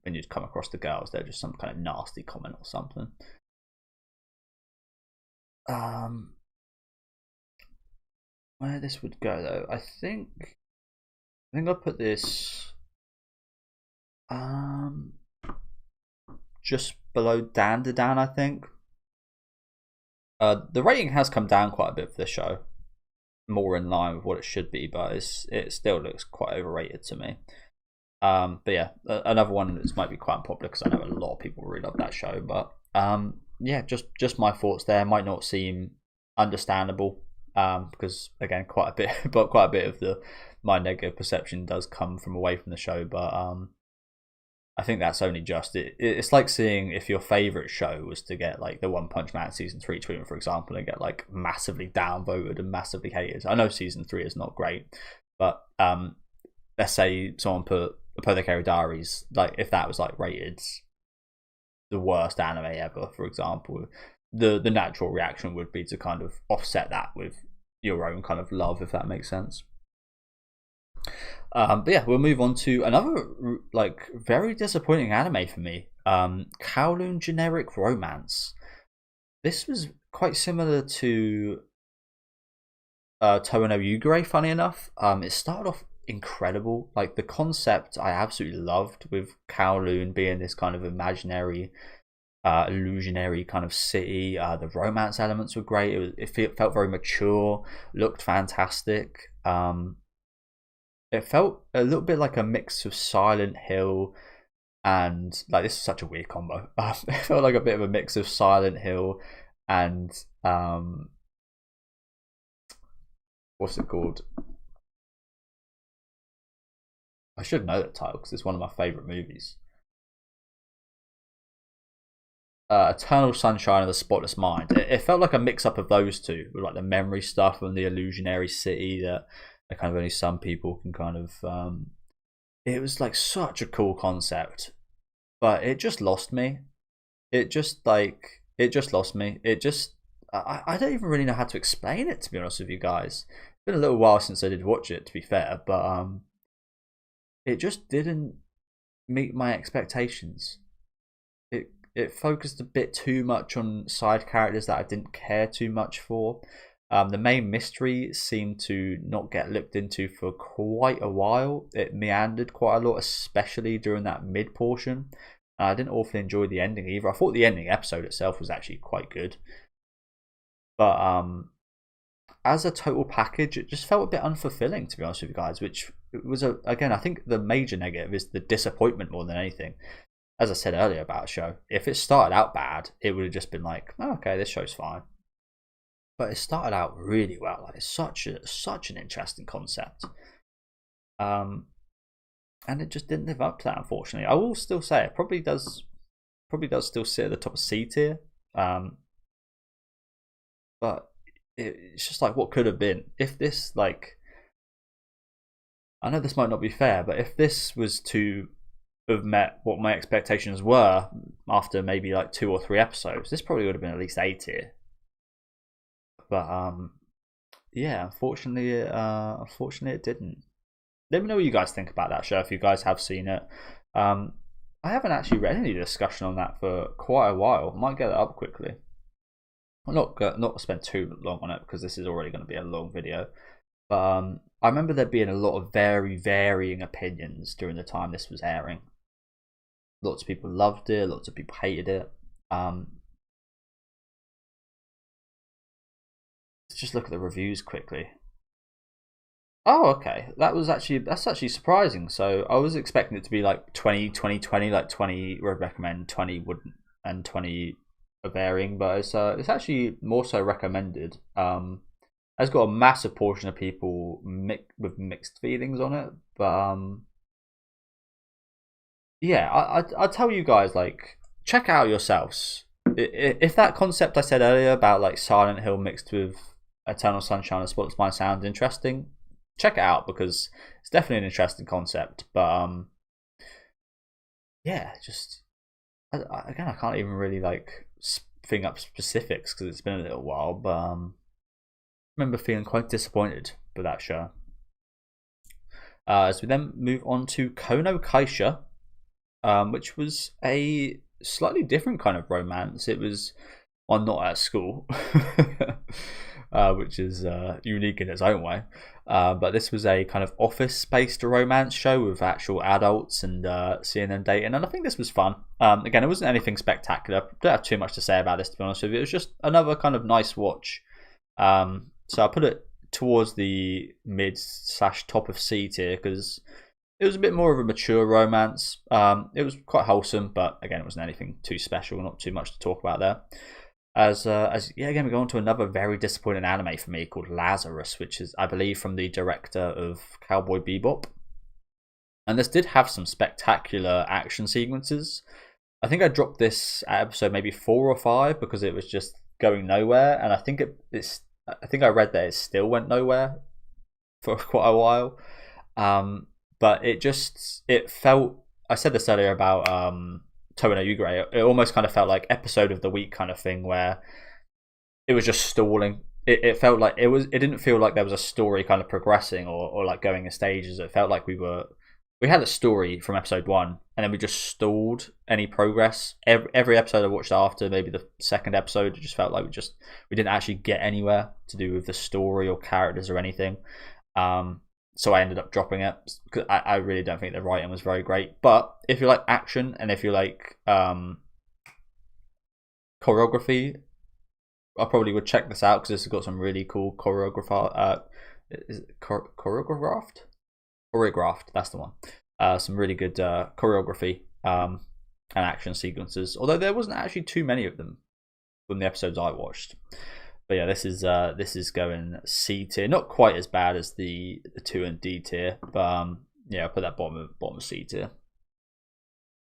when you'd come across the girls, they're just some kind of nasty comment or something. Where this would go though, I think I'll put this just below Dandadan, I think. The rating has come down quite a bit for the show, more in line with what it should be, but it still looks quite overrated to me. But yeah, another one that might be quite unpopular because I know a lot of people really love that show. But yeah, just my thoughts there. Might not seem understandable because again, quite a bit of my negative perception does come from away from the show. But I think that's only just it. It's like seeing if your favorite show was to get like the One Punch Man season 3 treatment, for example, and get like massively downvoted and massively hated. I know season 3 is not great, but let's say someone put Apothecary Diaries, like if that was like rated the worst anime ever, for example, the natural reaction would be to kind of offset that with your own kind of love, if that makes sense. But yeah, we'll move on to another like very disappointing anime for me, Kowloon Generic Romance. This was quite similar to Touhou no Yugure, funny enough. It started off incredible. Like the concept I absolutely loved, with Kowloon being this kind of imaginary illusionary kind of city. The romance elements were great. It felt very mature, looked fantastic. It felt a little bit like a mix of Silent Hill and, like, this is such a weird combo. It felt like a bit of a mix of Silent Hill and what's it called? I should know that title because it's one of my favorite movies. Eternal Sunshine of the Spotless Mind. It felt like a mix-up of those two, with like the memory stuff and the illusionary city that kind of only some people can kind of. It was like such a cool concept, but it just lost me. It just lost me. I don't even really know how to explain it, to be honest with you guys. It's been a little while since I did watch it, to be fair, but it just didn't meet my expectations. It focused a bit too much on side characters that I didn't care too much for. The main mystery seemed to not get looked into for quite a while. It meandered quite a lot, especially during that mid portion. I didn't awfully enjoy the ending either. I thought the ending episode itself was actually quite good, but as a total package, it just felt a bit unfulfilling, to be honest with you guys. Which was again, I think the major negative is the disappointment more than anything. As I said earlier about a show, if it started out bad, it would have just been like, oh, okay, this show's fine. But it started out really well. Like, it's such an interesting concept, and it just didn't live up to that, unfortunately. I will still say it probably does still sit at the top of C tier, but it's just like, what could have been if this, like, I know this might not be fair, but if this was to have met what my expectations were after maybe like 2 or 3 episodes, this probably would have been at least A tier. But yeah, unfortunately it didn't. Let me know what you guys think about that show if you guys have seen it. I haven't actually read any discussion on that for quite a while. I might get it up quickly. I'll not spend too long on it because this is already going to be a long video. But I remember there being a lot of very varying opinions during the time this was airing. Lots of people loved it, lots of people hated it. Let's just look at the reviews quickly. Oh, okay. That's actually surprising. So I was expecting it to be like 20, 20, 20, like 20 would recommend, 20 wouldn't, and 20 are varying, but it's actually more so recommended. It's got a massive portion of people with mixed feelings on it, but yeah, I tell you guys, like, check out yourselves. If that concept I said earlier about like Silent Hill mixed with Eternal Sunshine of the Spotless Mind sounds interesting, check it out because it's definitely an interesting concept. But yeah, just again, I can't even really like bring up specifics because it's been a little while, but I remember feeling quite disappointed with that show. As we then move on to Kono Kaisha, which was a slightly different kind of romance. It was one not at school, which is unique in its own way. But this was a kind of office-based romance show with actual adults and seeing them dating, and I think this was fun. Again, it wasn't anything spectacular. Don't have too much to say about this, to be honest with you. It was just another kind of nice watch. So I put it towards the mid/top of C tier because it was a bit more of a mature romance. It was quite wholesome, but again, it wasn't anything too special. Not too much to talk about there. As yeah, again, we go on to another very disappointing anime for me called Lazarus, which is, I believe, from the director of Cowboy Bebop. And this did have some spectacular action sequences. I think I dropped this at episode maybe 4 or 5 because it was just going nowhere, and I think I think I read that it still went nowhere for quite a while. But it felt, I said this earlier about Toa no Yugure, it almost kind of felt like episode of the week kind of thing where it was just stalling. It felt like it didn't feel like there was a story kind of progressing or like going in stages. It felt like we had a story from episode 1 and then we just stalled any progress. Every episode I watched after, maybe the second episode, it just felt like we didn't actually get anywhere to do with the story or characters or anything. so I ended up dropping it because I really don't think the writing was very great. But if you like action and if you like choreography, I probably would check this out because this has got some really cool choreographed. Is it choreographed? Choreographed, that's the one. Some really good choreography and action sequences. Although there wasn't actually too many of them from the episodes I watched. But yeah, this is going C tier. Not quite as bad as the 2 and D tier, but yeah, I'll put that bottom of C tier.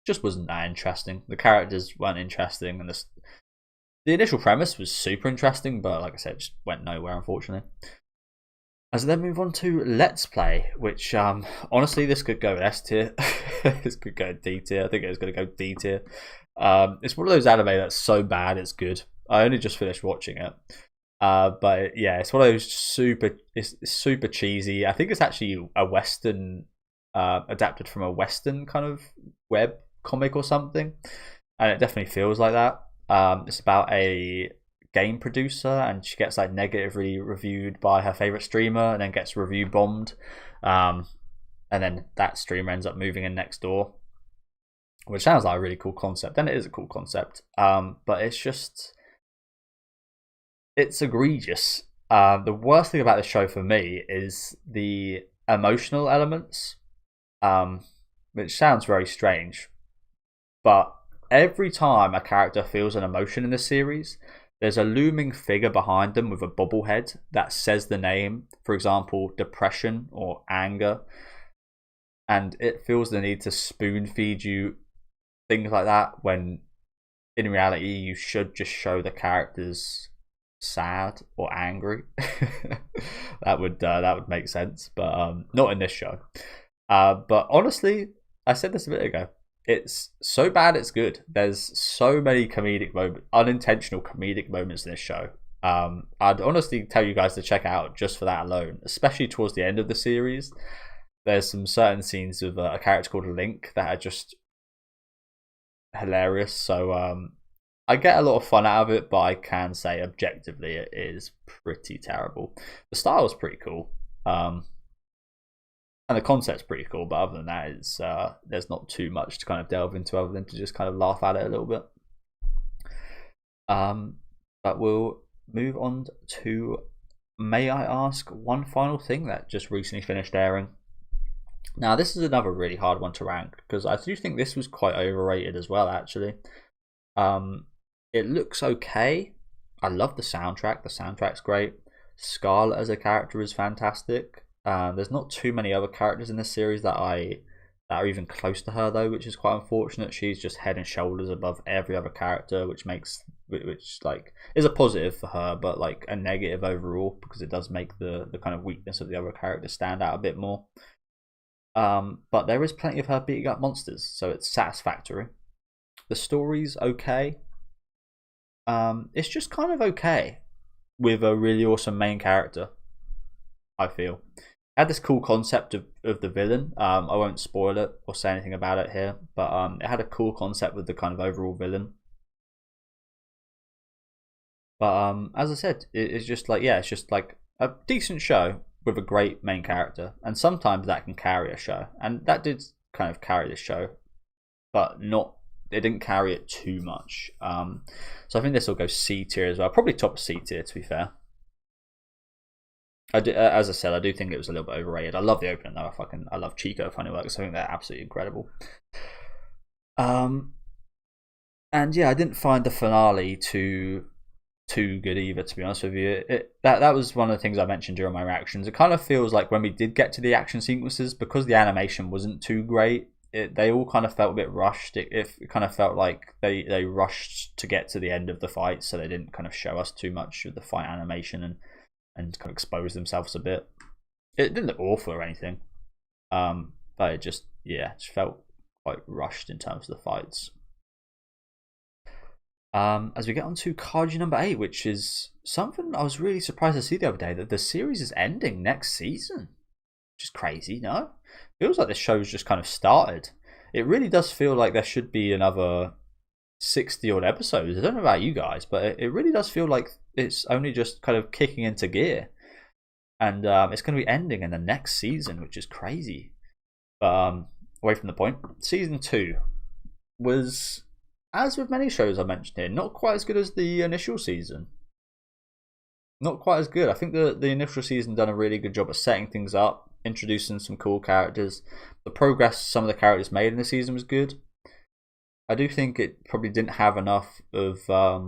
Just wasn't that interesting. The characters weren't interesting, and the initial premise was super interesting, but like I said, just went nowhere, unfortunately. As then move on to Let's Play, which honestly, this could go S tier. This could go D tier. I think it's going to go D tier. It's one of those anime that's so bad it's good. I only just finished watching it, but yeah, it's one of those it's super cheesy. I think it's actually a Western, adapted from a Western kind of web comic or something, and it definitely feels like that. It's about a game producer, and she gets like negatively reviewed by her favorite streamer, and then gets review bombed, and then that streamer ends up moving in next door, which sounds like a really cool concept, and it is a cool concept. But it's egregious. The worst thing about this show for me is the emotional elements, which sounds very strange, but every time a character feels an emotion in this series, there's a looming figure behind them with a bobblehead that says the name, for example, depression or anger, and it feels the need to spoon feed you things like that when in reality you should just show the characters sad or angry. that would make sense, but not in this show. But honestly, I said this a bit ago, it's so bad it's good. There's so many comedic moments, unintentional comedic moments in this show. I'd honestly tell you guys to check out just for that alone, especially towards the end of the series. There's some certain scenes with a character called Link that are just hilarious. So I get a lot of fun out of it, but I can say objectively it is pretty terrible. The style is pretty cool, and the concept's pretty cool, but other than that, it's there's not too much to kind of delve into other than to just kind of laugh at it a little bit. But we'll move on to May I Ask One Final Thing that just recently finished airing. Now, this is another really hard one to rank because I do think this was quite overrated as well, actually. It looks okay. I love the soundtrack. The soundtrack's great. Scarlet as a character is fantastic. There's not too many other characters in this series that are even close to her though, which is quite unfortunate. She's just head and shoulders above every other character, which like is a positive for her, but like a negative overall because it does make the kind of weakness of the other characters stand out a bit more. But there is plenty of her beating up monsters, so it's satisfactory. The story's okay. It's just kind of okay with a really awesome main character, I feel. It had this cool concept of the villain. I won't spoil it or say anything about it here, but it had a cool concept with the kind of overall villain. But as I said, it's just like, yeah, it's just like a decent show with a great main character, and sometimes that can carry a show, and that did kind of carry the show, but it didn't carry it too much. So I think this will go C tier as well, probably top C tier to be fair. As I said, I do think it was a little bit overrated. I love the opening though. I love Chico Funnyworks. I think they're absolutely incredible. And yeah, I didn't find the finale too good either, to be honest with you. That was one of the things I mentioned during my reactions. It kind of feels like when we did get to the action sequences, because the animation wasn't too great, they all kind of felt a bit rushed. It kind of felt like they rushed to get to the end of the fight, so they didn't kind of show us too much of the fight animation and kind of expose themselves a bit. It didn't look awful or anything, but it just felt quite rushed in terms of the fights. As we get on to Kaiju number 8, which is something I was really surprised to see the other day, that the series is ending next season. Which is crazy, no? Feels like the show's just kind of started. It really does feel like there should be another 60 odd episodes. I don't know about you guys, but it really does feel like it's only just kind of kicking into gear. and it's going to be ending in the next season, which is crazy. But away from the point, season 2 was, as with many shows I mentioned here, not quite as good as the initial season. Not quite as good. I think the initial season done a really good job of setting things up, introducing some cool characters. The progress some of the characters made in the season was good. I do think it probably didn't have enough of our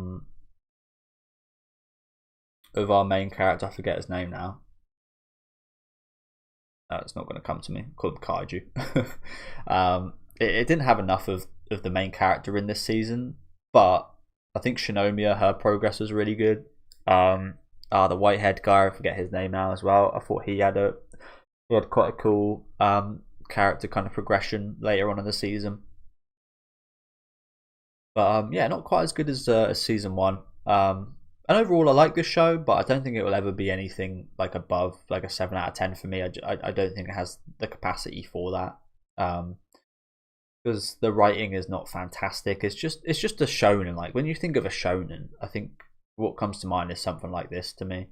main character. I forget his name now. It's not going to come to me. Called Kaiju. It didn't have enough of the main character in this season, but I think Shinomiya, her progress was really good. The whitehead guy, I forget his name now as well. I thought he had quite a cool character kind of progression later on in the season. But yeah, not quite as good as season 1. And overall, I like this show, but I don't think it will ever be anything like above like a 7 out of 10 for me. I don't think it has the capacity for that. Because the writing is not fantastic. It's just a shonen. Like when you think of a shonen, I think what comes to mind is something like this to me.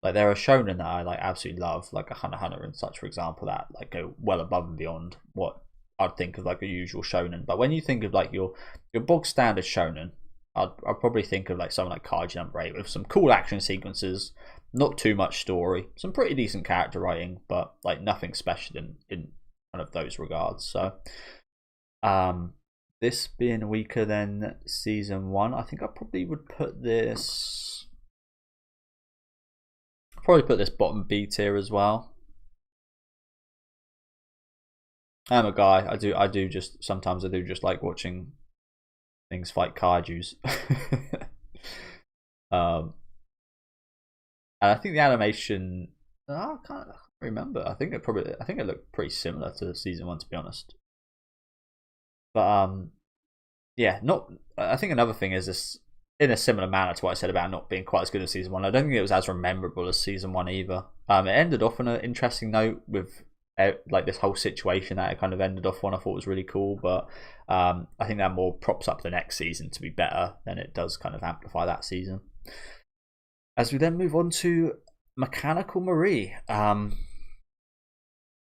Like there are shonen that I like absolutely love, like a Hunter x Hunter and such, for example, that like go well above and beyond what I'd think of like a usual shonen. But when you think of like your bog standard shonen, I'd probably think of like something like Kaiji Number 8 with some cool action sequences, not too much story, some pretty decent character writing, but like nothing special in kind of those regards. So this being weaker than season 1, I think I probably would put this bottom B tier as well. I'm a guy. I do just sometimes like watching things fight kaijus. And I think the animation, I can't remember. I think it looked pretty similar to season 1, to be honest. But yeah, not. I think another thing is this, in a similar manner to what I said about not being quite as good as season 1. I don't think it was as memorable as season 1 either. It ended off on an interesting note with like this whole situation that it kind of ended off on. I thought was really cool, but I think that more props up the next season to be better than it does kind of amplify that season. As we then move on to Mechanical Marie,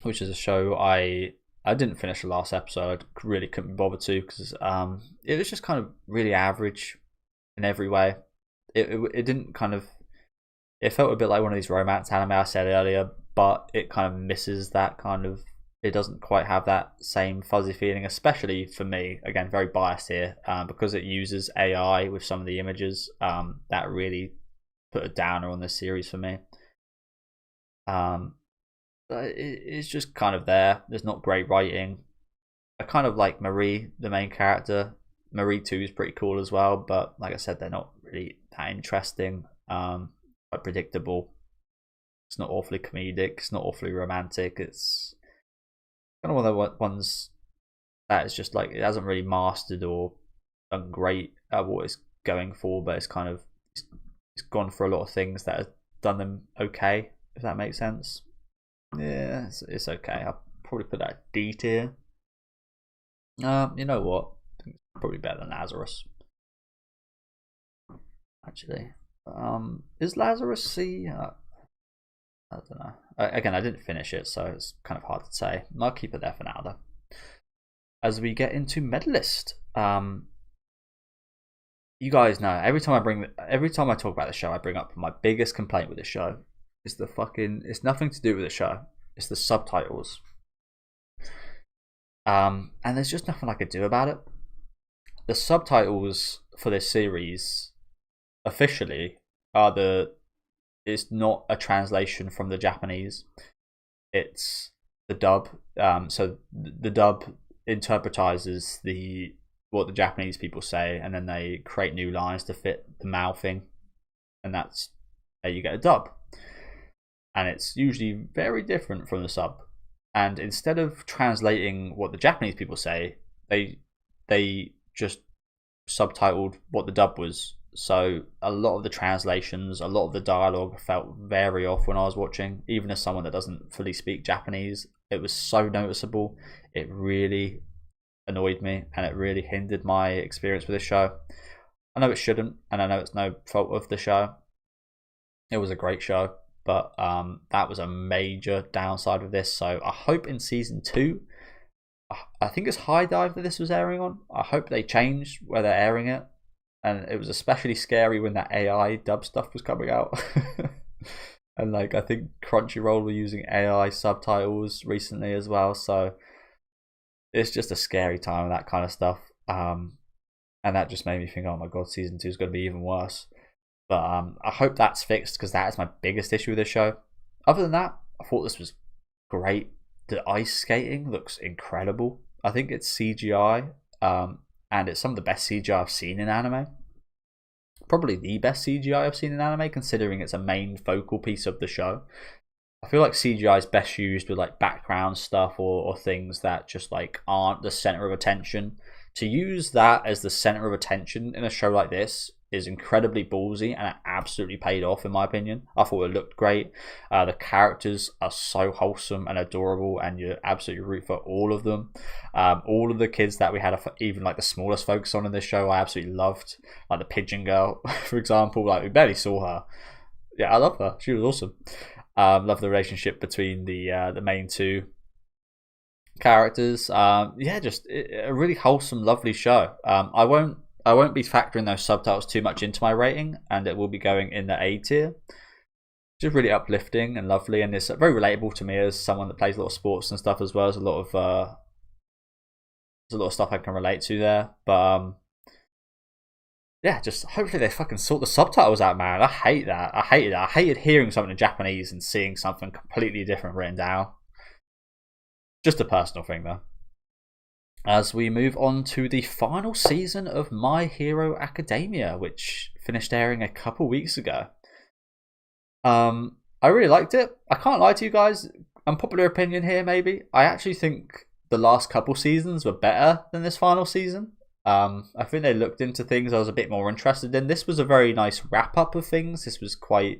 which is a show I didn't finish the last episode. I really couldn't be bothered to, because it was just kind of really average in every way. It didn't kind of, it felt a bit like one of these romance anime I said earlier, but it kind of misses that kind of, it doesn't quite have that same fuzzy feeling, especially for me, again very biased here, because it uses AI with some of the images. That really put a downer on this series for me. But it's just kind of there. There's not great writing. I kind of like Marie, the main character. Marie 2 is pretty cool as well, but like I said, they're not really that interesting. Quite predictable. It's not awfully comedic. It's not awfully romantic. It's kind of one of the ones that is just like, it hasn't really mastered or done great at what it's going for, but it's kind of, it's gone for a lot of things that have done them okay, if that makes sense. Yeah, it's okay. I'll probably put that D tier. You know what? I think it's probably better than Lazarus. Actually, is Lazarus C? I don't know. Again, I didn't finish it, so it's kind of hard to say. I'll keep it there for now, though. As we get into Medalist, you guys know every time I talk about the show, I bring up my biggest complaint with the show. It's nothing to do with the show. It's the subtitles. And there's just nothing I could do about it. The subtitles for this series officially it's not a translation from the Japanese. It's the dub. So the dub interpretizes what the Japanese people say, and then they create new lines to fit the mouthing, and that's how you get a dub. And it's usually very different from the sub. And instead of translating what the Japanese people say, they just subtitled what the dub was. So a lot of the translations, a lot of the dialogue felt very off when I was watching. Even as someone that doesn't fully speak Japanese, it was so noticeable. It really annoyed me, and it really hindered my experience with the show. I know it shouldn't, and I know it's no fault of the show. It was a great show, but that was a major downside of this. So I hope in season 2, I think it's High Dive that this was airing on. I hope they changed where they're airing it, and it was especially scary when that AI dub stuff was coming out. And like I think Crunchyroll were using AI subtitles recently as well, so it's just a scary time with that kind of stuff. And that just made me think, oh my god, season 2 is going to be even worse. But I hope that's fixed, because that is my biggest issue with this show. Other than that, I thought this was great. The ice skating looks incredible. I think it's CGI, and it's some of the best CGI I've seen in anime. Probably the best CGI I've seen in anime, considering it's a main focal piece of the show. I feel like CGI is best used with like background stuff or things that just like aren't the center of attention. To use that as the center of attention in a show like this is incredibly ballsy, and it absolutely paid off in my opinion. I thought it looked great. The characters are so wholesome and adorable, and you absolutely root for all of them. All of the kids that we had, even like the smallest focus on in this show, I absolutely loved. Like the pigeon girl, for example. Like we barely saw her. Yeah, I love her. She was awesome. Love the relationship between the main two characters. Yeah, just a really wholesome, lovely show. I won't be factoring those subtitles too much into my rating, and it will be going in the A tier. Just really uplifting and lovely, and it's very relatable to me as someone that plays a lot of sports and stuff as well. There's a lot of stuff I can relate to there. But yeah, just hopefully they fucking sort the subtitles out, man. I hate that. I hated it. I hated hearing something in Japanese and seeing something completely different written down. Just a personal thing though. As we move on to the final season of My Hero Academia, which finished airing a couple weeks ago. I really liked it. I can't lie to you guys. Unpopular opinion here, maybe. I actually think the last couple seasons were better than this final season. I think they looked into things I was a bit more interested in. This was a very nice wrap up of things. This was quite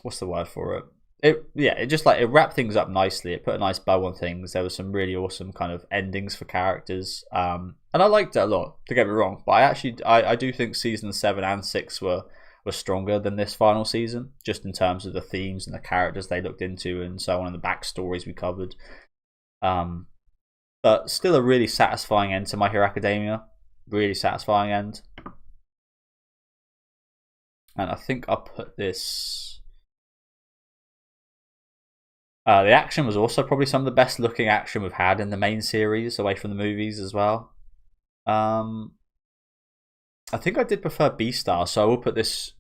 what's the word for it? It just like it wrapped things up nicely. It put a nice bow on things. There was some really awesome kind of endings for characters, and I liked it a lot. Don't get me wrong, but I do think season 7 and 6 were stronger than this final season, just in terms of the themes and the characters they looked into and so on, and the backstories we covered. But still a really satisfying end to My Hero Academia. Really satisfying end. And I think I'll put this. The action was also probably some of the best looking action we've had in the main series, away from the movies as well. I think I did prefer B-Star, so I will put this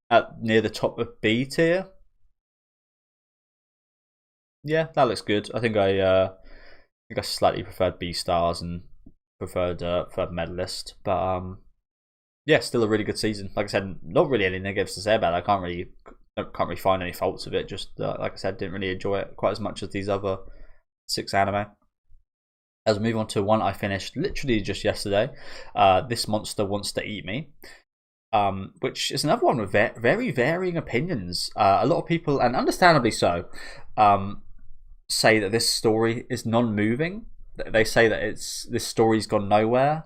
at near the top of B tier. Yeah, that looks good. I think I slightly preferred B-Stars and preferred Medalist, but yeah, still a really good season. Like I said, not really any negatives to say about it. I can't really find any faults of it. Just like I said, didn't really enjoy it quite as much as these other 6 anime. As we move on to one I finished literally just yesterday, This Monster Wants to Eat Me, which is another one with very varying opinions. A lot of people, and understandably so, say that this story is non-moving. They say that this story's gone nowhere.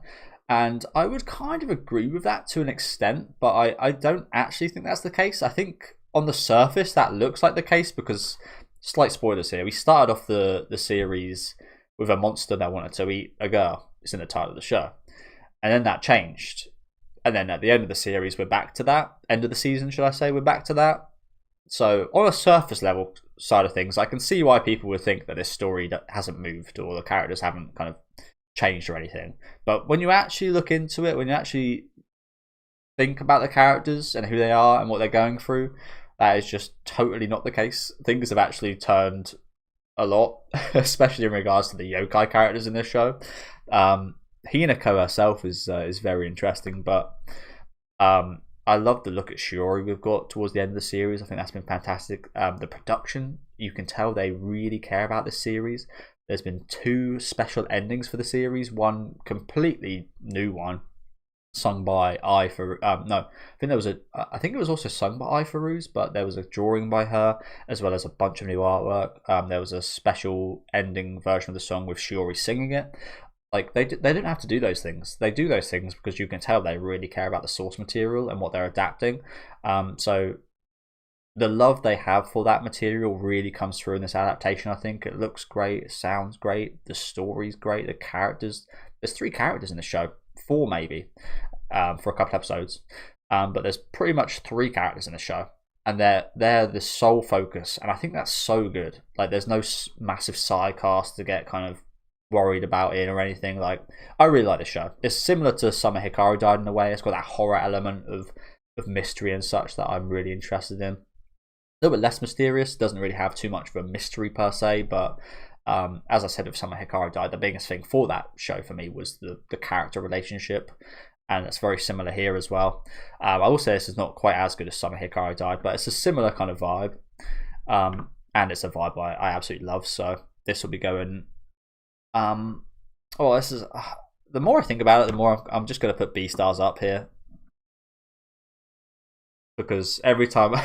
And I would kind of agree with that to an extent, but I don't actually think that's the case. I think on the surface that looks like the case, because, slight spoilers here, we started off the series with a monster that wanted to eat a girl. It's in the title of the show. And then that changed. And then at the end of the series, we're back to that. End of the season, should I say, we're back to that. So on a surface level side of things, I can see why people would think that this story hasn't moved or the characters haven't kind of changed or anything. But when you actually look into it, when you actually think about the characters and who they are and what they're going through, that is just totally not the case. Things have actually turned a lot, especially in regards to the yokai characters in this show. Hinako herself is very interesting, but I love the look at Shiori we've got towards the end of the series. I think that's been fantastic. The production, you can tell they really care about this series. There's been 2 special endings for the series. One completely new one, sung by I think it was also sung by Ifaruz, but there was a drawing by her as well as a bunch of new artwork. There was a special ending version of the song with Shiori singing it. Like they don't have to do those things. They do those things because you can tell they really care about the source material and what they're adapting. So the love they have for that material really comes through in this adaptation. I think it looks great, it sounds great, the story's great, the characters. There's 3 characters in the show, 4 maybe, for a couple episodes, but there's pretty much 3 characters in the show, and they're the sole focus, and I think that's so good. Like, there's no massive side cast to get kind of worried about it or anything. Like, I really like the show. It's similar to Summer Hikaru Died in a way. It's got that horror element of mystery and such that I'm really interested in. A little bit less mysterious, doesn't really have too much of a mystery per se, but as I said with Summer Hikaru Died, the biggest thing for that show for me was the character relationship, and it's very similar here as well. I will say this is not quite as good as Summer Hikaru Died, but it's a similar kind of vibe, and it's a vibe I absolutely love, so this will be going... this is... the more I think about it, the more I'm just going to put B-stars up here. Because every time I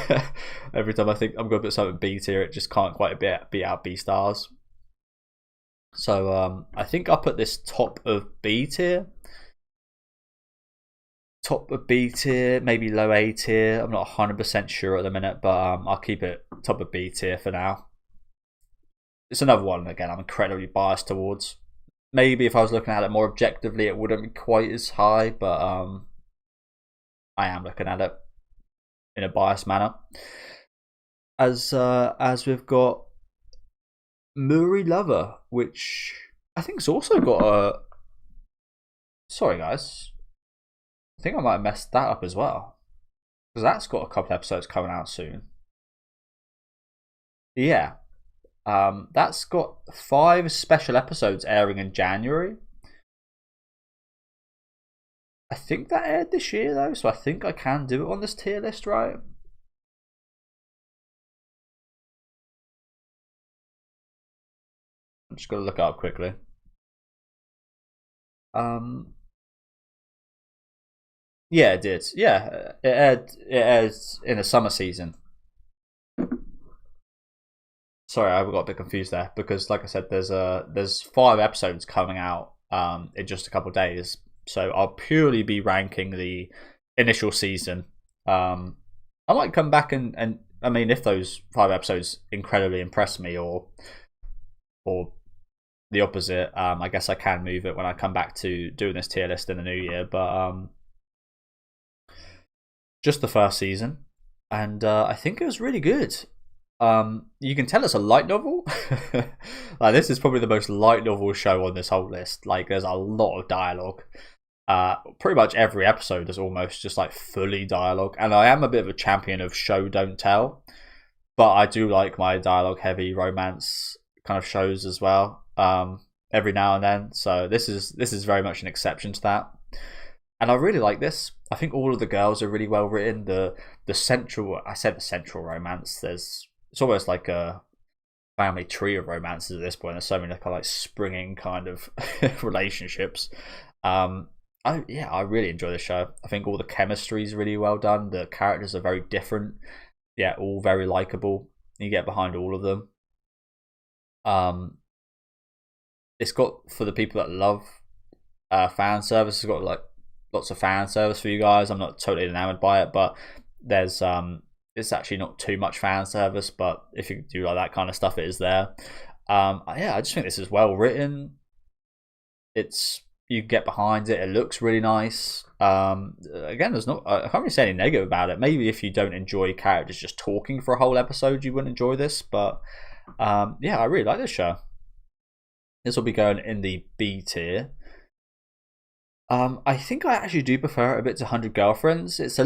think I'm going to put something B tier, it just can't quite beat out B stars. So I think I'll put this top of B tier. Top of B tier, maybe low A tier. I'm not 100% sure at the minute, but I'll keep it top of B tier for now. It's another one, again, I'm incredibly biased towards. Maybe if I was looking at it more objectively, it wouldn't be quite as high, but I am looking at it in a biased manner. As we've got Muri Lover, which I think's also got a... Sorry guys, I think I might have messed that up as well, because that's got a couple episodes coming out soon. Yeah, that's got 5 special episodes airing in January. I think that aired this year though, so I think I can do it on this tier list, right? I'm just gonna look it up quickly. Yeah, it did. Yeah, it aired in the summer season. Sorry, I got a bit confused there because, like I said, there's 5 episodes coming out in just a couple of days. So I'll purely be ranking the initial season. I might come back and I mean, if those 5 episodes incredibly impress me, or the opposite, I guess I can move it when I come back to doing this tier list in the new year. But just the first season, and I think it was really good. You can tell it's a light novel. Like, this is probably the most light novel show on this whole list. Like, there's a lot of dialogue. Pretty much every episode is almost just like fully dialogue, and I am a bit of a champion of show don't tell, but I do like my dialogue heavy romance kind of shows as well, every now and then. So this is very much an exception to that, and I really like this. I think all of the girls are really well written. The central romance, it's almost like a family tree of romances at this point. There's so many kind of like springing kind of relationships. I really enjoy the show. I think all the chemistry is really well done. The characters are very different, yeah, all very likable. You get behind all of them. It's got, for the people that love fan service, it's got like lots of fan service for you guys. I'm not totally enamored by it, but there's it's actually not too much fan service. But if you do like that kind of stuff, it is there. I just think this is well written. You get behind it. It looks really nice. Again, I can't really say any negative about it. Maybe if you don't enjoy characters just talking for a whole episode, you wouldn't enjoy this. But yeah, I really like this show. This will be going in the B tier. I think I actually do prefer it a bit to 100 Girlfriends. It's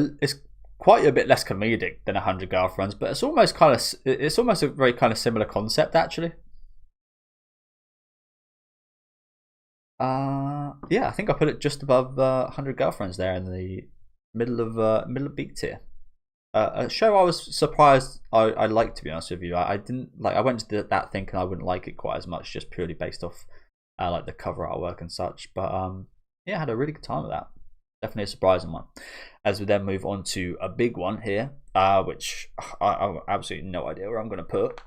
quite a bit less comedic than 100 Girlfriends, but it's almost a very kind of similar concept actually. Yeah, I think I put it just above 100 Girlfriends there in the middle of B tier. A show I was surprised I liked, to be honest with you. I didn't like. I went to that thinking I wouldn't like it quite as much, just purely based off like the cover artwork and such. But yeah, I had a really good time with that. Definitely a surprising one. As we then move on to a big one here, which I have absolutely no idea where I'm going to put.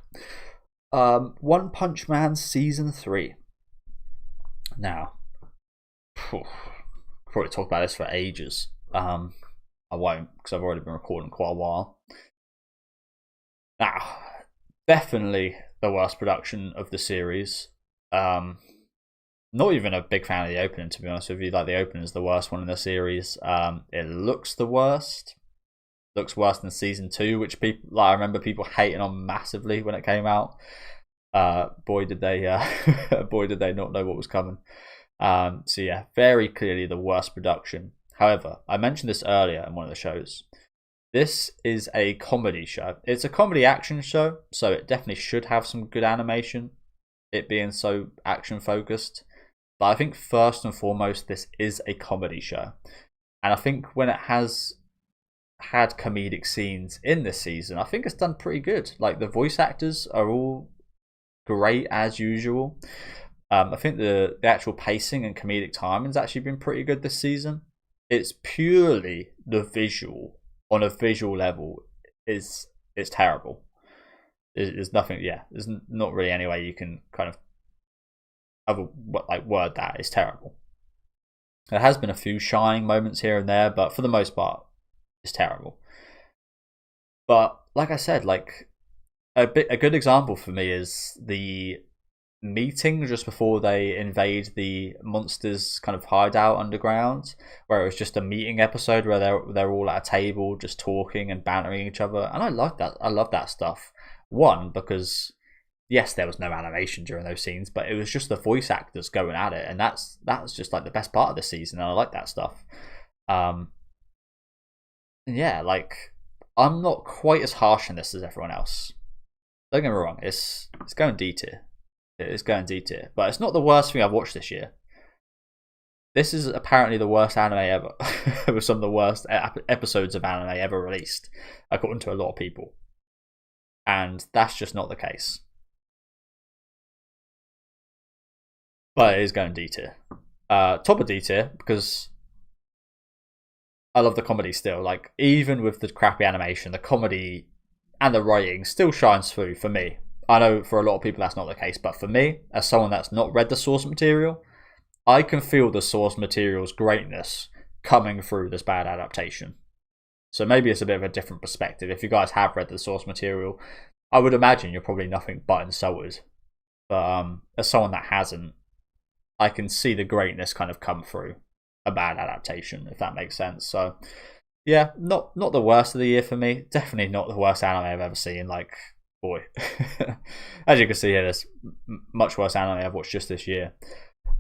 One Punch Man Season 3. Now, probably talk about this for ages. I won't, because I've already been recording quite a while. Now, definitely the worst production of the series. Not even a big fan of the opening, to be honest with you. Like, the opening is the worst one in the series. It looks the worst. Looks worse than season 2, which people, like, I remember people hating on massively when it came out. Boy did they not know what was coming. So yeah, very clearly the worst production. However, I mentioned this earlier in one of the shows. This is a comedy show. It's a comedy action show, so it definitely should have some good animation, it being so action focused. But I think first and foremost, this is a comedy show. And I think when it has had comedic scenes in this season, I think it's done pretty good. Like, the voice actors are all great as usual. I think the actual pacing and comedic timing has actually been pretty good this season. It's purely the visual. On a visual level, it's terrible. There's nothing. Yeah, there's not really any way you can kind of word that. It's terrible. There has been a few shining moments here and there, but for the most part, it's terrible. But like I said, like a good example for me is the meeting just before they invade the monsters' kind of hideout underground, where it was just a meeting episode where they're all at a table just talking and bantering each other, and I love that stuff. One, because yes, there was no animation during those scenes, but it was just the voice actors going at it, and that's just like the best part of the season, and I like that stuff. Yeah, like, I'm not quite as harsh on this as everyone else. Don't get me wrong, it's going D tier. It is going D tier, but it's not the worst thing I've watched this year. This is apparently the worst anime ever, with some of the worst episodes of anime ever released, according to a lot of people. And that's just not the case. But it is going D tier. Top of D tier, because I love the comedy still. Like, even with the crappy animation, the comedy and the writing still shines through for me. I know for a lot of people that's not the case, but for me, as someone that's not read the source material, I can feel the source material's greatness coming through this bad adaptation. So maybe it's a bit of a different perspective. If you guys have read the source material, I would imagine you're probably nothing but insulted. But as someone that hasn't, I can see the greatness kind of come through a bad adaptation, if that makes sense. So yeah, not the worst of the year for me. Definitely not the worst anime I've ever seen. Like, boy, as you can see here, there's much worse anime I've watched just this year.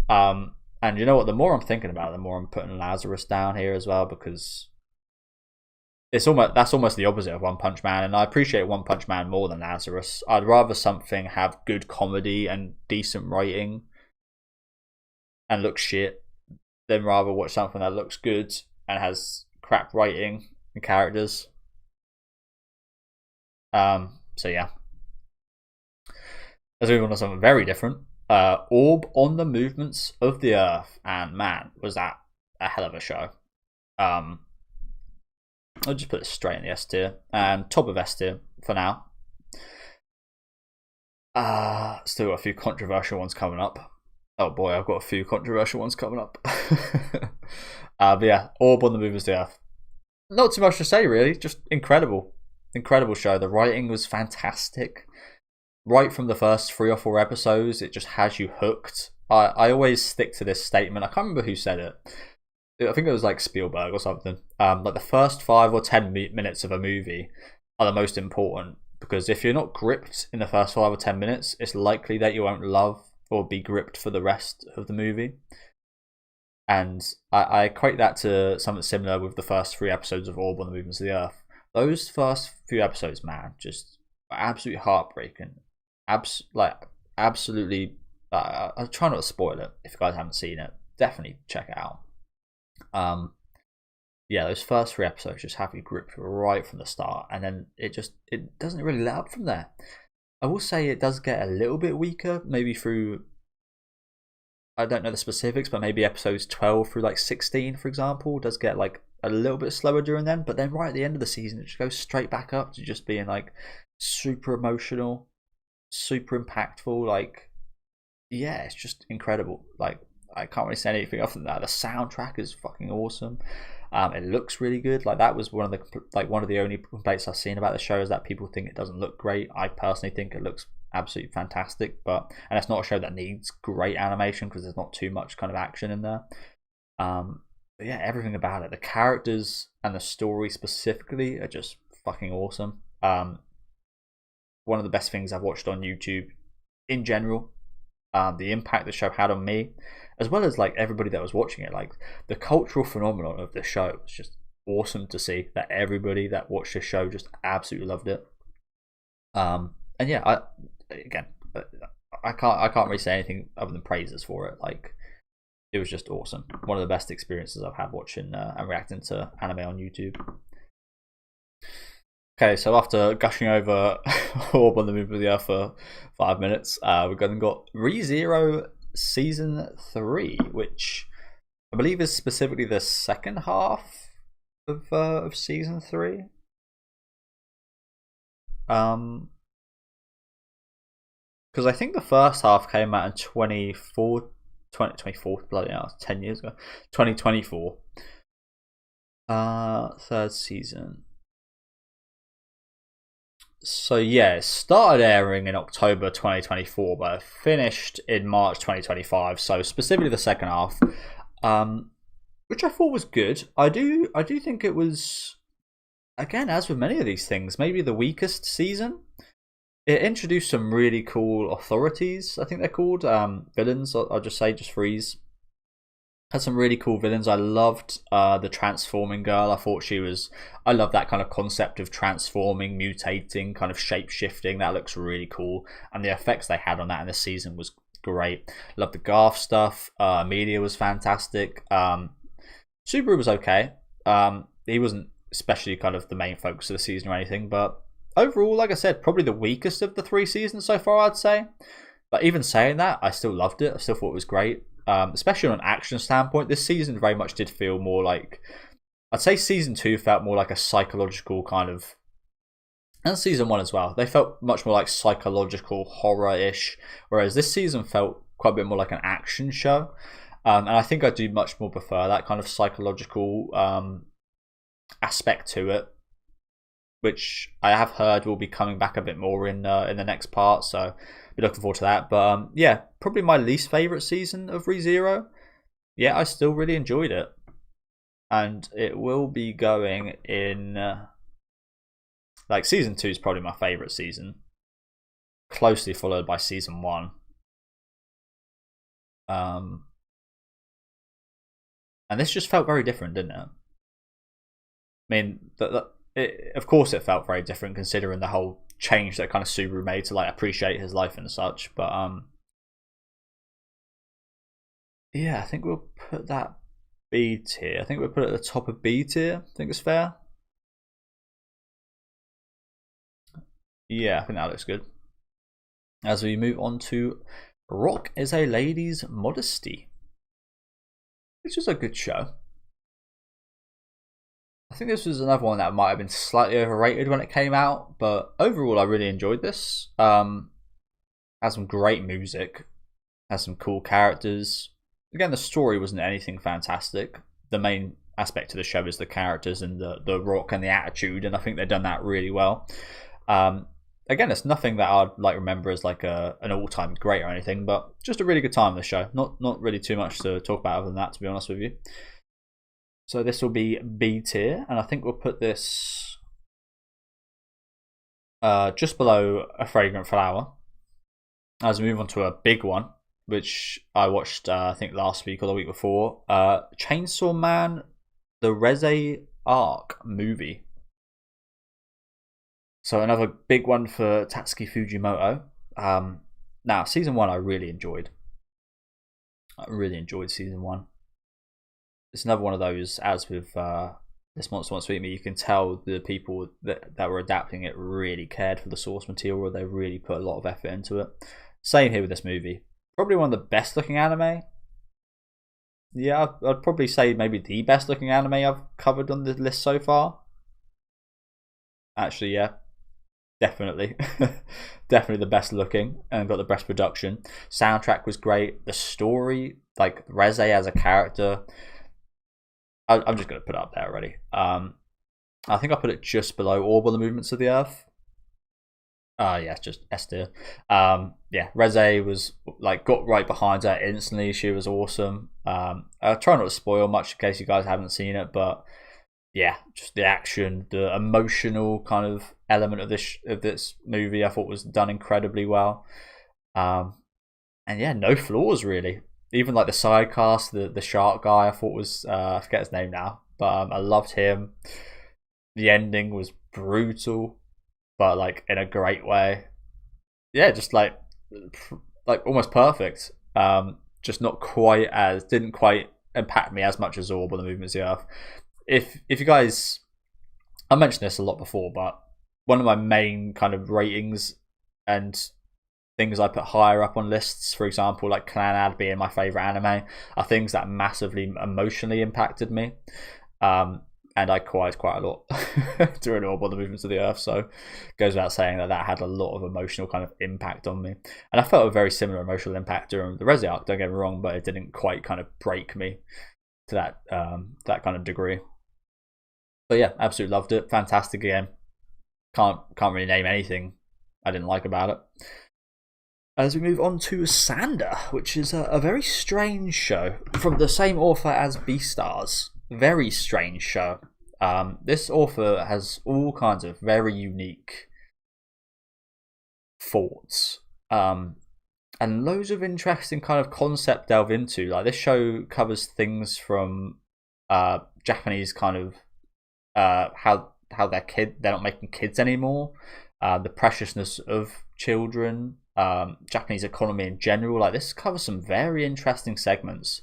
And you know what? The more I'm thinking about it, the more I'm putting Lazarus down here as well, because that's almost the opposite of One Punch Man, and I appreciate One Punch Man more than Lazarus. I'd rather something have good comedy and decent writing and look shit than rather watch something that looks good and has crap writing and characters. So yeah. Let's move on to something very different. Orb on the Movements of the Earth, and man, was that a hell of a show. I'll just put it straight in the S tier, and top of S tier for now. Still got a few controversial ones coming up. Oh boy, I've got a few controversial ones coming up. But yeah, Orb on the Movements of the Earth. Not too much to say, really. Just incredible show. The writing was fantastic. Right from the first 3 or 4 episodes, it just has you hooked. I always stick to this statement. I can't remember who said it. I think it was like Spielberg or something. Like, the first 5 or 10 minutes of a movie are the most important, because if you're not gripped in the first 5 or 10 minutes, it's likely that you won't love or be gripped for the rest of the movie. And I equate that to something similar with the first 3 episodes of Orb on the Movements of the Earth. Those first few episodes, man, just absolutely heartbreaking. Absolutely. I'll try not to spoil it. If you guys haven't seen it, definitely check it out. Yeah, those first 3 episodes just have you gripped right from the start, and then it doesn't really let up from there. I will say it does get a little bit weaker, maybe through, I don't know the specifics, but maybe episodes 12 through like 16, for example, does get like a little bit slower during then. But then right at the end of the season, it just goes straight back up to just being like super emotional, super impactful. Like, yeah, it's just incredible. Like, I can't really say anything other than that. The soundtrack is fucking awesome. It looks really good. Like that was one of the only complaints I've seen about the show is that people think it doesn't look great. I personally think it looks absolutely fantastic, and it's not a show that needs great animation because there's not too much kind of action in there. But yeah, everything about it, the characters and the story specifically are just fucking awesome. One of the best things I've watched on YouTube in general. The impact the show had on me, as well as like everybody that was watching it. Like the cultural phenomenon of the show was just awesome to see. That everybody that watched the show just absolutely loved it. And yeah, I can't really say anything other than praises for it. Like it was just awesome. One of the best experiences I've had watching and reacting to anime on YouTube. Okay, so after gushing over Orb on the Moon of the Earth for 5 minutes, we've got ReZero Season 3, which I believe is specifically the second half of Season 3. Because I think the first half came out in 2024, bloody hell, 10 years ago. 2024. Third season. So yeah, it started airing in October 2024, but finished in March 2025. So specifically the second half, which I thought was good. I do think it was, again, as with many of these things, maybe the weakest season. It introduced some really cool authorities. I think they're called villains. I'll just say, just freeze. Had some really cool villains. I loved the transforming girl. I love that kind of concept of transforming, mutating, kind of shape shifting. That looks really cool, and the effects they had on that in the season was great. Love the Garth stuff. Amelia was fantastic. Subaru was okay. He wasn't especially kind of the main focus of the season or anything, but overall, like I said, probably the weakest of the 3 seasons so far, I'd say. But even saying that, I still loved it. I still thought it was great. Especially on an action standpoint, this season very much did feel more like, I'd say season 2 felt more like a psychological kind of, and season 1 as well. They felt much more like psychological horror-ish, whereas this season felt quite a bit more like an action show. And I think I do much more prefer that kind of psychological aspect to it, which I have heard will be coming back a bit more in the next part. So be looking forward to that. But yeah, probably my least favorite season of ReZero. Yeah, I still really enjoyed it, and it will be going in like season 2 is probably my favorite season, closely followed by season 1. And this just felt very different, didn't it? I mean, of course it felt very different considering the whole change that kind of Subaru made to like appreciate his life and such. But yeah, I think we'll put that B tier. I think we'll put it at the top of B tier. I think it's fair. Yeah, I think that looks good. As we move on to Rock is a Lady's Modesty, which is a good show. I think this was another one that might have been slightly overrated when it came out, but overall I really enjoyed this. Has some great music, has some cool characters. Again, the story wasn't anything fantastic. The main aspect of the show is the characters and the Rock and the attitude, and I think they've done that really well. Again, it's nothing that I'd like remember as like an all-time great or anything, but just a really good time in the show. Not really too much to talk about other than that, to be honest with you. So this will be B tier, and I think we'll put this just below A Fragrant Flower. As we move on to a big one, which I watched I think last week or the week before, Chainsaw Man, the Reze Arc movie. So another big one for Tatsuki Fujimoto. Now, season 1 I really enjoyed. I really enjoyed season 1. It's another one of those, as with This Monster Wants to Eat Me, you can tell the people that were adapting it really cared for the source material. They really put a lot of effort into it. Same here with this movie. Probably one of the best looking anime. Yeah, I'd probably say maybe the best looking anime I've covered on the list so far. Actually, yeah. definitely. Definitely the best looking and got the best production. Soundtrack was great. The story, like Reze as a character, I'm just gonna put it up there already. I think I put it just below Orb on the Movements of the Earth. Yeah, it's just S tier. Yeah, Reze was like got right behind her instantly. She was awesome. I'll try not to spoil much in case you guys haven't seen it, but yeah, just the action, the emotional kind of element of this movie, I thought was done incredibly well. Um, and yeah, no flaws really. Even like the side cast, the shark guy, I thought was I forget his name now, but I loved him. The ending was brutal, but like in a great way. Yeah, just like almost perfect. Just not quite as didn't quite impact me as much as Orb on the Movements of the Earth. If you guys, I mentioned this a lot before, but one of my main kind of ratings and things I put higher up on lists, for example, like Clannad being my favorite anime, are things that massively emotionally impacted me. And I cried quite a lot during Orb on the Movements of the Earth, so it goes without saying that that had a lot of emotional kind of impact on me. And I felt a very similar emotional impact during the Rezi arc, don't get me wrong, but it didn't quite kind of break me to that kind of degree. But yeah, absolutely loved it. Fantastic again. Can't really name anything I didn't like about it. As we move on to Sander, which is a very strange show from the same author as Beastars. Very strange show. This author has all kinds of very unique thoughts, and loads of interesting kind of concept delve into. Like this show covers things from Japanese kind of how they're not making kids anymore, the preciousness of children, Japanese economy in general. Like this covers some very interesting segments.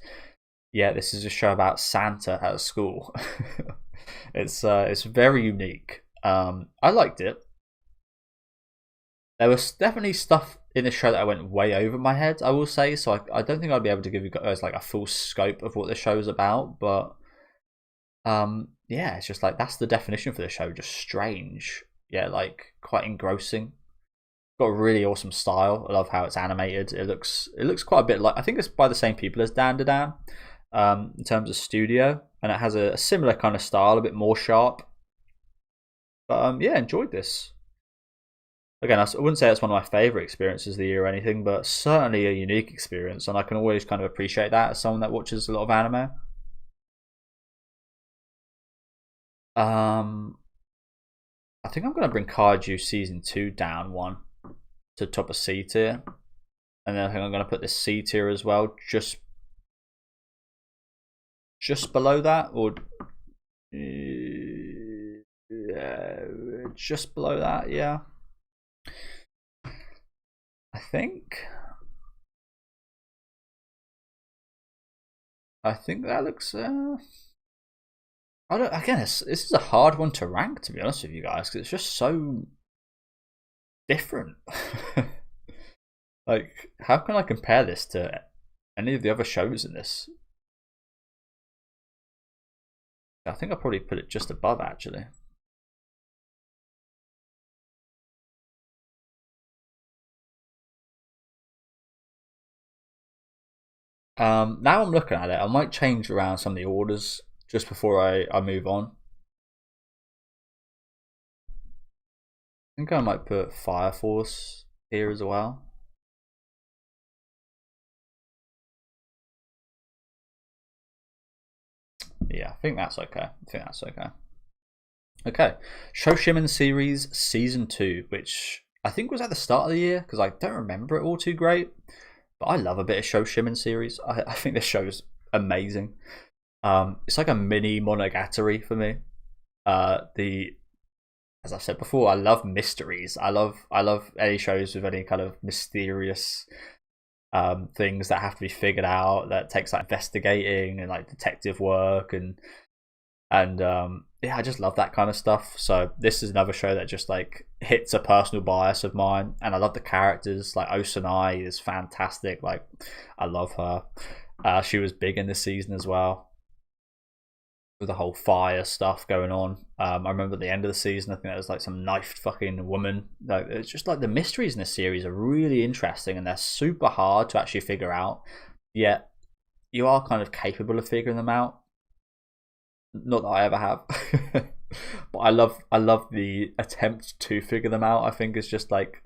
Yeah, this is a show about Santa at a school. It's very unique. I liked it. There was definitely stuff in the show that I went way over my head, I will say. So I don't think I'd be able to give you guys like a full scope of what the show is about. But yeah, it's just like that's the definition for the show. Just strange. Yeah, like quite engrossing. Got a really awesome style. I love how it's animated. It looks quite a bit like, I think it's by the same people as Dan, in terms of studio, and it has a similar kind of style, a bit more sharp. But yeah, enjoyed this. Again, I wouldn't say it's one of my favorite experiences of the year or anything, but certainly a unique experience, and I can always kind of appreciate that as someone that watches a lot of anime. I think I'm going to bring Kaiju Season 2 down one to top of C tier. And then I think I'm going to put this C tier as well, just below that, or just below that, yeah. I think that looks. I don't. Again, this is a hard one to rank, to be honest with you guys, because it's just so different. Like, how can I compare this to any of the other shows in this? I think I'll probably put it just above, actually. Now I'm looking at it, I might change around some of the orders just before I move on. I think I might put Fire Force here as well. Yeah, I think that's okay. Okay, Shoshimen series season 2, which I think was at the start of the year because I don't remember it all too great. But I love a bit of Shoshimen series. I think this show is amazing. It's like a mini Monogatari for me. As I've said before, I love mysteries. I love any shows with any kind of mysterious things that have to be figured out, that takes like investigating and like detective work, and yeah, I just love that kind of stuff. So this is another show that just like hits a personal bias of mine, and I love the characters. Like Osanai is fantastic. Like I love her. She was big in this season as well. with the whole fire stuff going on. I remember at the end of the season, I think there was like some knifed fucking woman. Like, it's just like the mysteries in this series are really interesting, and they're super hard to actually figure out. Yet you are kind of capable of figuring them out. Not that I ever have, but I love the attempt to figure them out. I think it's just like,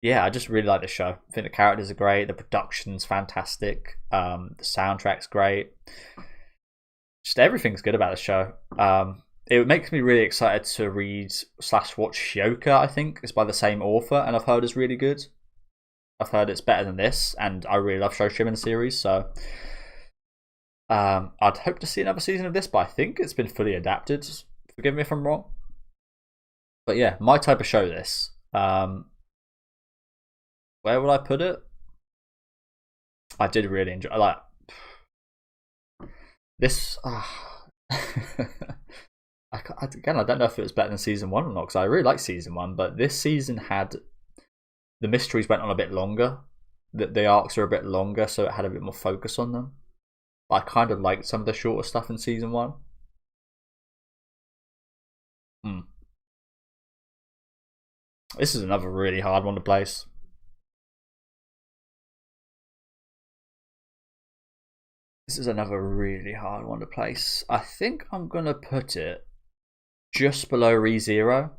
yeah, I just really like the show. I think the characters are great, the production's fantastic, the soundtrack's great. Just everything's good about the show. It makes me really excited to read / watch Shioka. I think it's by the same author, and I've heard it's really good. I've heard it's better than this, and I really love Shoshim series, so I'd hope to see another season of this, but I think it's been fully adapted. Forgive me if I'm wrong. But yeah, my type of show, this. Where would I put it? I did really enjoy, like, this. Again, I don't know if it was better than season 1 or not, because I really like season 1, but this season had, the mysteries went on a bit longer. The arcs are a bit longer, so it had a bit more focus on them. I kind of liked some of the shorter stuff in season 1. This is another really hard one to place. This is another really hard one to place. I think I'm going to put it just below ReZero.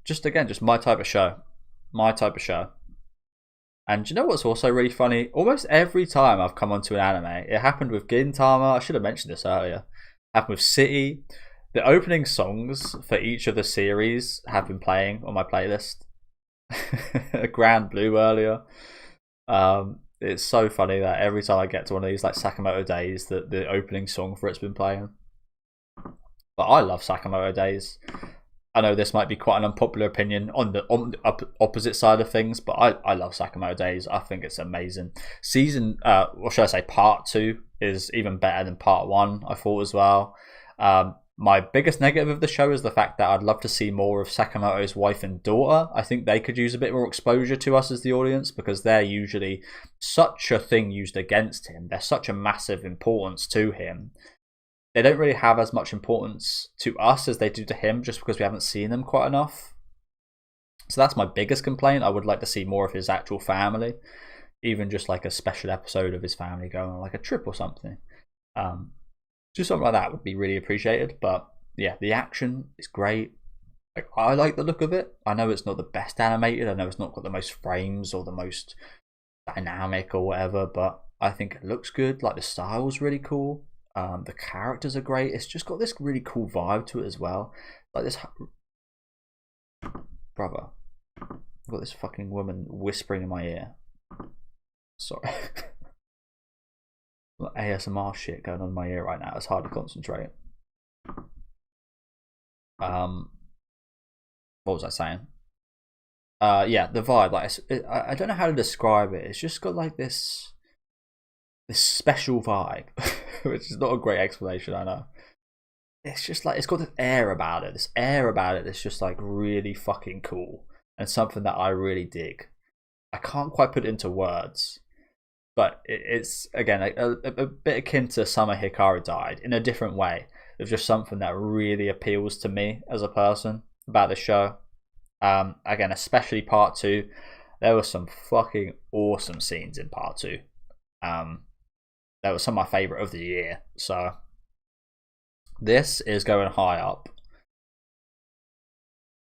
Just again, just my type of show. My type of show. And you know what's also really funny? Almost every time I've come onto an anime, it happened with Gintama. I should have mentioned this earlier. It happened with City. The opening songs for each of the series have been playing on my playlist. Grand Blue earlier. It's so funny that every time I get to one of these like Sakamoto Days, that the opening song for it's been playing. But I love Sakamoto Days. I know this might be quite an unpopular opinion on the opposite side of things, but I love Sakamoto Days. I think it's amazing. Season, what should I say, part 2 is even better than part 1, I thought as well. My biggest negative of the show is the fact that I'd love to see more of Sakamoto's wife and daughter. I think they could use a bit more exposure to us as the audience, because they're usually such a thing used against him. They're such a massive importance to him. They don't really have as much importance to us as they do to him, just because we haven't seen them quite enough. So that's my biggest complaint. I would like to see more of his actual family, even just like a special episode of his family going on like a trip or something. Just something like that would be really appreciated. But yeah, the action is great. Like, I like the look of it. I know it's not the best animated. I know it's not got the most frames or the most dynamic or whatever, but I think it looks good. Like, the style's really cool. The characters are great. It's just got this really cool vibe to it as well. Like this, brother. I've got this fucking woman whispering in my ear. Sorry. ASMR shit going on in my ear right now. It's hard to concentrate. What was I saying? Yeah, the vibe. Like, I don't know how to describe it. It's just got like this special vibe, which is not a great explanation, I know. It's just like, it's got this air about it. This air about it that's just like really fucking cool, and something that I really dig. I can't quite put it into words, but it's again a bit akin to Summer Hikaru Died in a different way. It's just something that really appeals to me as a person about the show. Again, especially part 2. There were some fucking awesome scenes in part 2. That was some of my favourite of the year. So this is going high up,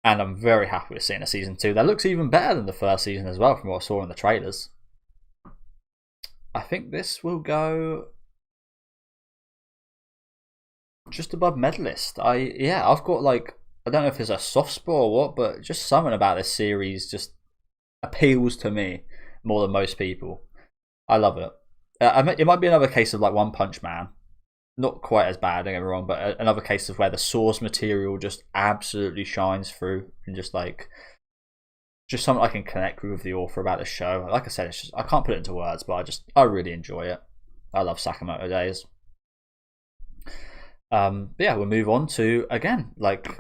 and I'm very happy with seeing a season 2 that looks even better than the first season as well, from what I saw in the trailers. I think this will go just above Medalist. I've got like, I don't know if it's a soft spot or what, but just something about this series just appeals to me more than most people. I love it. It might be another case of like One Punch Man, not quite as bad, don't get me wrong, but another case of where the source material just absolutely shines through, and just something I can connect with the author about the show. Like I said, it's just, I can't put it into words, but I really enjoy it. I love Sakamoto Days. But yeah, we'll move on to, again, like,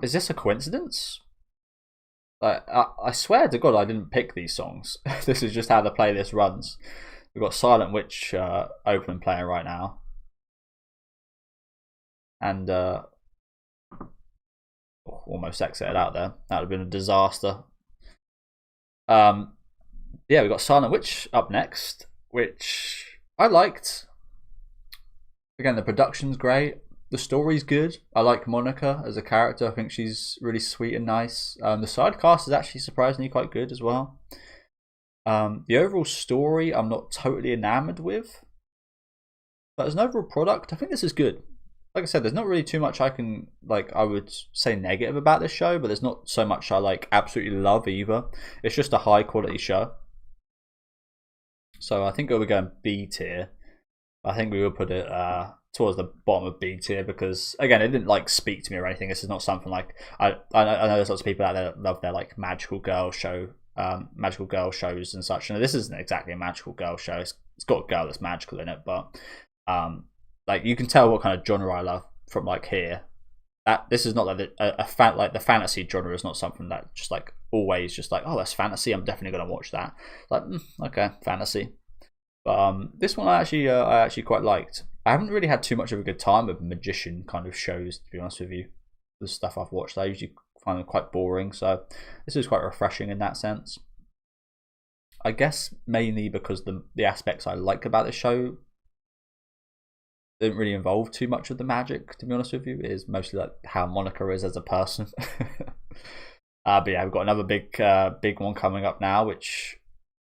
is this a coincidence? I swear to God I didn't pick these songs. This is just how the playlist runs. We've got Silent Witch open and playing right now. and almost exited out there. That would have been a disaster. Yeah, we got Silent Witch up next, which I liked. Again, the production's great. The story's good. I like Monica as a character. I think she's really sweet and nice. The side cast is actually surprisingly quite good as well. The overall story I'm not totally enamored with. But as an overall product, I think this is good. Like I said, there's not really too much I would say negative about this show, but there's not so much I like absolutely love either. It's just a high quality show. So I think we're going B tier. I think we will put it towards the bottom of B tier because, again, it didn't like speak to me or anything. This is not something like I know there's lots of people out there that love their like magical girl shows and such. And this isn't exactly a magical girl show. It's got a girl that's magical in it, but like you can tell what kind of genre I love from like here. That this is not like the fantasy genre is not something that just like always just like, oh, that's fantasy, I'm definitely gonna watch that. Like okay, fantasy. But this one I actually quite liked. I haven't really had too much of a good time with magician kind of shows, to be honest with you. The stuff I've watched, I usually find them quite boring. So this is quite refreshing in that sense. I guess mainly because the aspects I like about the show didn't really involve too much of the magic, to be honest with you. It is mostly like how Monica is as a person. But yeah, we've got another big one coming up now, which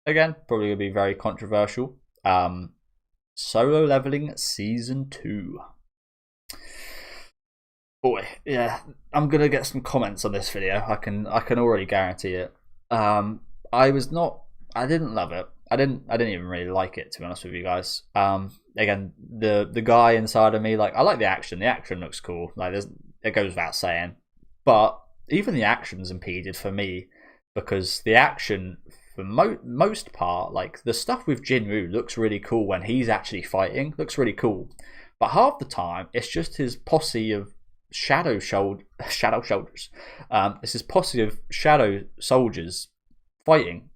again probably gonna be very controversial. Solo Leveling Season 2. Boy, yeah, I'm gonna get some comments on this video. I can already guarantee it. I didn't love it. I didn't even really like it, to be honest with you guys. Again, the guy inside of me, like, I like the action. The action looks cool. Like, it goes without saying. But even the action's impeded for me because the action, for most part, like the stuff with Jinwoo looks really cool when he's actually fighting. Looks really cool. But half the time, it's just his posse of shadow soldiers. It's his posse of shadow soldiers fighting.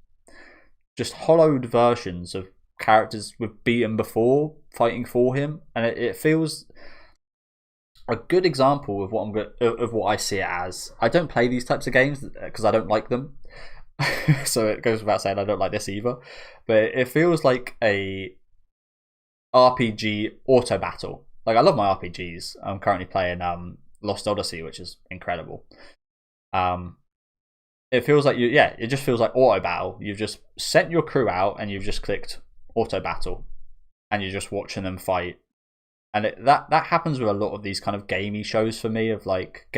Just hollowed versions of characters we've beaten before fighting for him, and it feels a good example of what I see it as. I don't play these types of games because I don't like them, so it goes without saying I don't like this either. But it feels like a RPG auto battle. Like, I love my RPGs. I'm currently playing Lost Odyssey, which is incredible. It feels like it just feels like auto battle. You've just sent your crew out and you've just clicked auto battle, and you're just watching them fight. And that happens with a lot of these kind of gamey shows for me, of like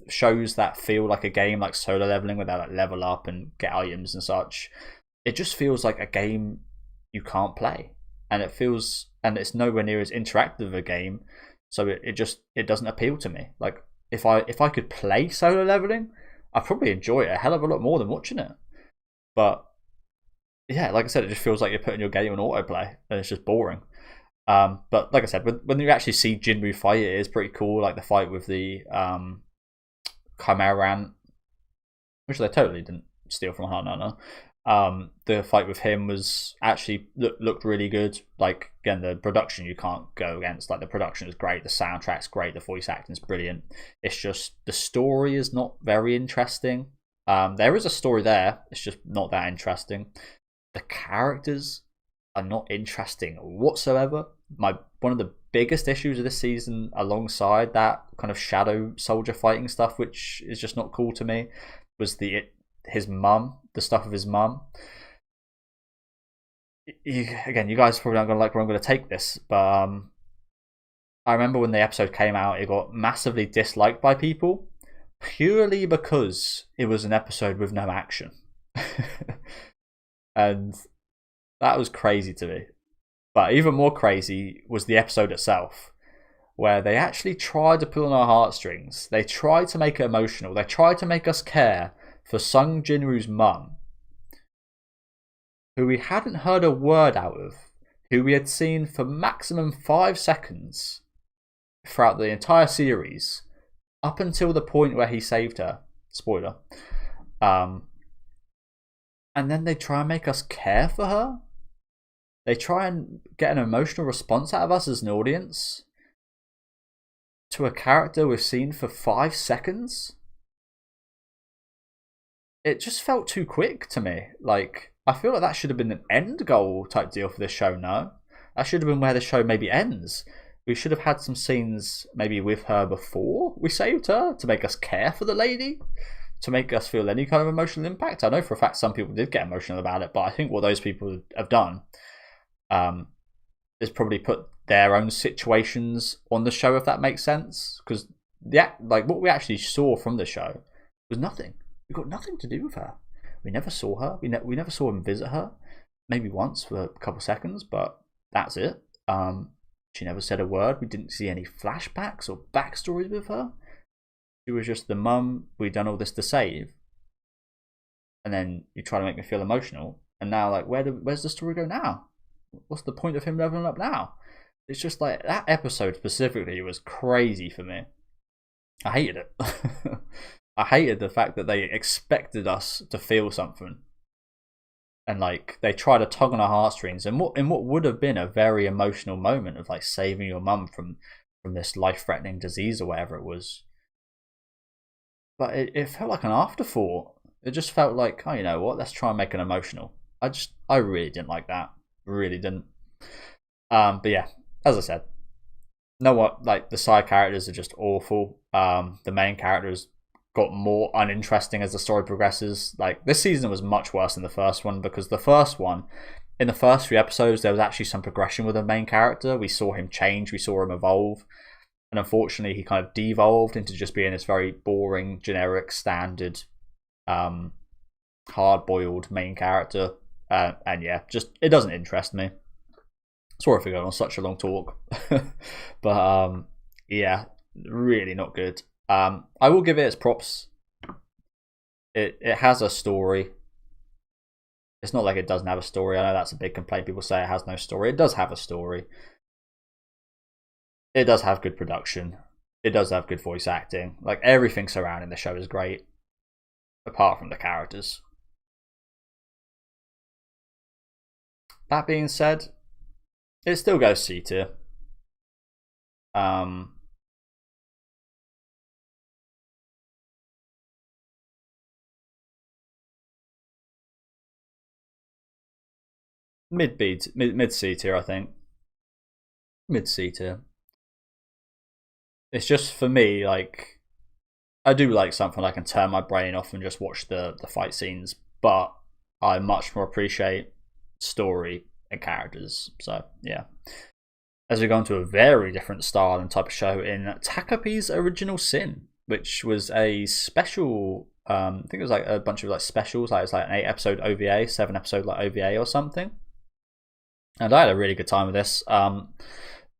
shows that feel like a game, like Solo Leveling, where they like level up and get items and such. It just feels like a game you can't play, and it's nowhere near as interactive of a game. So it doesn't appeal to me. Like, if I could play Solo Leveling, I probably enjoy it a hell of a lot more than watching it. But yeah, like I said, it just feels like you're putting your game on autoplay, and it's just boring. But like I said, when you actually see Jinwoo fight, it is pretty cool. Like the fight with the Chimeran, which they totally didn't steal from Heart Nana. The fight with him was actually looked really good. Like, again, the production you can't go against. Like, the production is great, the soundtrack's great, the voice acting is brilliant. It's just the story is not very interesting. There is a story there, it's just not that interesting. The characters are not interesting whatsoever. One of the biggest issues of this season, alongside that kind of shadow soldier fighting stuff, which is just not cool to me, was his mum, the stuff of his mum. Again, you guys probably aren't going to like where I'm going to take this, but I remember when the episode came out, it got massively disliked by people purely because it was an episode with no action. And that was crazy to me. But even more crazy was the episode itself, where they actually tried to pull on our heartstrings. They tried to make it emotional. They tried to make us care for Sung Jinwoo's mum, who we hadn't heard a word out of, who we had seen for maximum 5 seconds throughout the entire series, up until the point where he saved her. Spoiler. And then they try and make us care for her. They try and get an emotional response out of us as an audience. to a character we've seen for 5 seconds. It just felt too quick to me. Like, I feel like that should have been an end goal type deal for this show. No, that should have been where the show maybe ends. We should have had some scenes maybe with her before we saved her to make us care for the lady, to make us feel any kind of emotional impact. I know for a fact some people did get emotional about it, but I think what those people have done is probably put their own situations on the show, if that makes sense. Because like what we actually saw from the show was nothing. We got nothing to do with her. We never saw her. We never saw him visit her. Maybe once for a couple seconds, but that's it. She never said a word. We didn't see any flashbacks or backstories with her. She was just the mum we'd done all this to save. And then you try to make me feel emotional. And now, like, where's the story go now? What's the point of him leveling up now? It's just like, that episode specifically was crazy for me. I hated it. I hated the fact that they expected us to feel something. And like they try to tug on our heartstrings, and what would have been a very emotional moment of like saving your mum from this life-threatening disease or whatever it was. But it felt like an afterthought. It just felt like, oh, you know what? Let's try and make it emotional. I really didn't like that. Really didn't. But yeah, as I said, like the side characters are just awful. The main characters got more uninteresting as the story progresses. Like this season was much worse than the first one, because the first one, in the first 3 episodes, there was actually some progression with the main character. We saw him change, we saw him evolve, and unfortunately he kind of devolved into just being this very boring, generic, standard, hard-boiled main character. And yeah, just it doesn't interest me. Sorry for going on such a long talk. But yeah, really not good. I will give it its props. It has a story. It's not like it doesn't have a story. I know that's a big complaint. People say it has no story. It does have a story. It does have good production. It does have good voice acting. Like everything surrounding the show is great, apart from the characters. That being said, it still goes C tier. Mid C tier, I think. Mid C tier. It's just for me, like I do like something I can turn my brain off and just watch the fight scenes, but I much more appreciate story and characters. So yeah. As we go into a very different style and type of show in Takapi's Original Sin, which was a special. I think it was like a bunch of like specials. Like it was like an 8-episode OVA, 7-episode like OVA or something. And I had a really good time with this.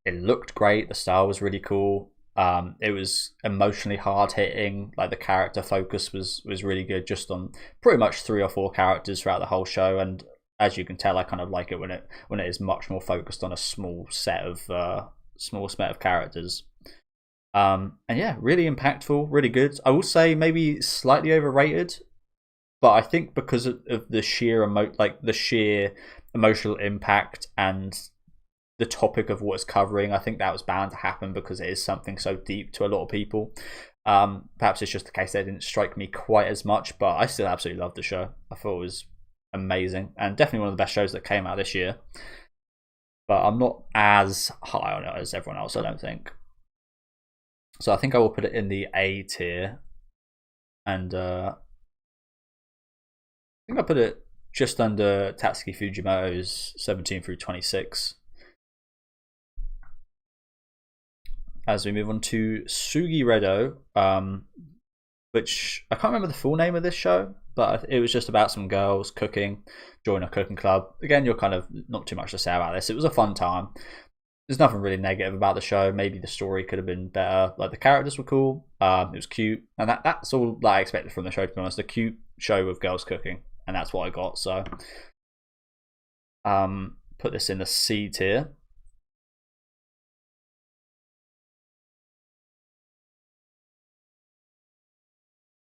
It looked great. The style was really cool. It was emotionally hard hitting. Like the character focus was really good, just on pretty much 3 or 4 characters throughout the whole show. And as you can tell, I kind of like it when it is much more focused on a small set of characters. And yeah, really impactful, really good. I will say maybe slightly overrated, but I think because of the sheer emotional impact and the topic of what it's covering, I think that was bound to happen because it is something so deep to a lot of people. Perhaps it's just the case that it didn't strike me quite as much, but I still absolutely loved the show. I thought it was amazing and definitely one of the best shows that came out this year. But I'm not as high on it as everyone else, I don't think. So I think I will put it in the A tier, and I think I put it just under Tatsuki Fujimoto's 17 through 26. As we move on to Sugiredo, which I can't remember the full name of this show, but it was just about some girls cooking, join a cooking club. Again, you're kind of not too much to say about this. It was a fun time. There's nothing really negative about the show. Maybe the story could have been better. Like the characters were cool. It was cute, and that's all that I expected from the show. To be honest, a cute show with girls cooking, and that's what I got. So, put this in the C tier.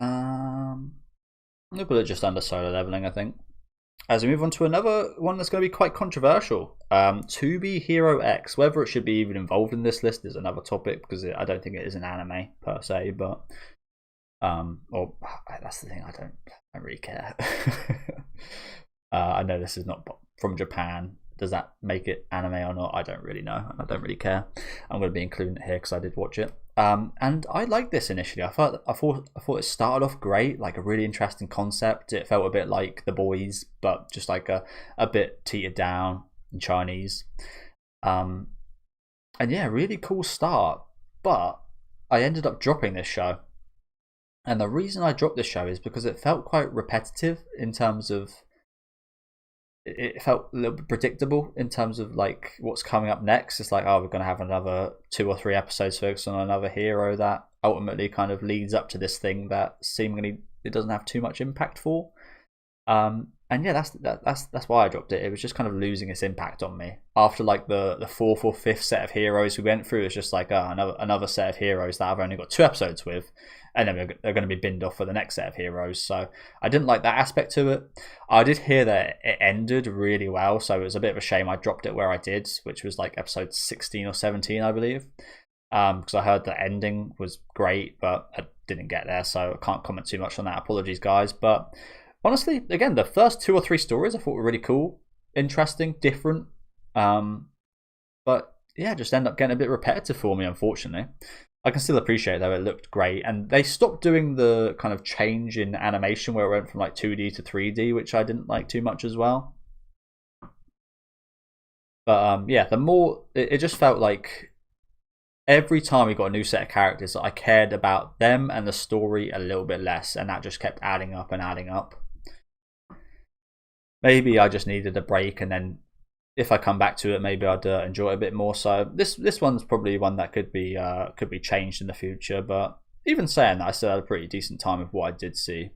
I'm gonna put it just under Solo Leveling, I think. As we move on to another one that's going to be quite controversial, To Be Hero X. Whether it should be even involved in this list is another topic because I don't think it is an anime per se, but or that's the thing. I don't really care. I know this is not from Japan. Does that make it anime or not? I don't really know. I don't really care. I'm going to be including it here because I did watch it. And I liked this initially. I thought it started off great, like a really interesting concept. It felt a bit like The Boys, but just like a bit teetered down in Chinese. And yeah, really cool start. But I ended up dropping this show. And the reason I dropped this show is because it felt quite repetitive in terms of it felt a little bit predictable in terms of like what's coming up next. It's like, oh, we're going to have another 2 or 3 episodes focused on another hero that ultimately kind of leads up to this thing that seemingly it doesn't have too much impact for. And yeah, that's why I dropped it. It was just kind of losing its impact on me after like the 4th or 5th set of heroes we went through. It's just like another set of heroes that I've only got 2 episodes with, and then they're going to be binned off for the next set of heroes. So I didn't like that aspect to it. I did hear that it ended really well, so it was a bit of a shame I dropped it where I did, which was like episode 16 or 17, I believe. Because I heard the ending was great, but I didn't get there, so I can't comment too much on that. Apologies, guys. But honestly, again, the first 2 or 3 stories I thought were really cool, interesting, different. But yeah, just end up getting a bit repetitive for me, unfortunately. I can still appreciate though, it looked great. And they stopped doing the kind of change in animation where it went from like 2D to 3D, which I didn't like too much as well. But yeah, the more, it just felt like every time we got a new set of characters, I cared about them and the story a little bit less. And that just kept adding up and adding up. Maybe I just needed a break, and then if I come back to it, maybe I'd enjoy it a bit more. So this one's probably one that could be changed in the future. But even saying that, I still had a pretty decent time with what I did see.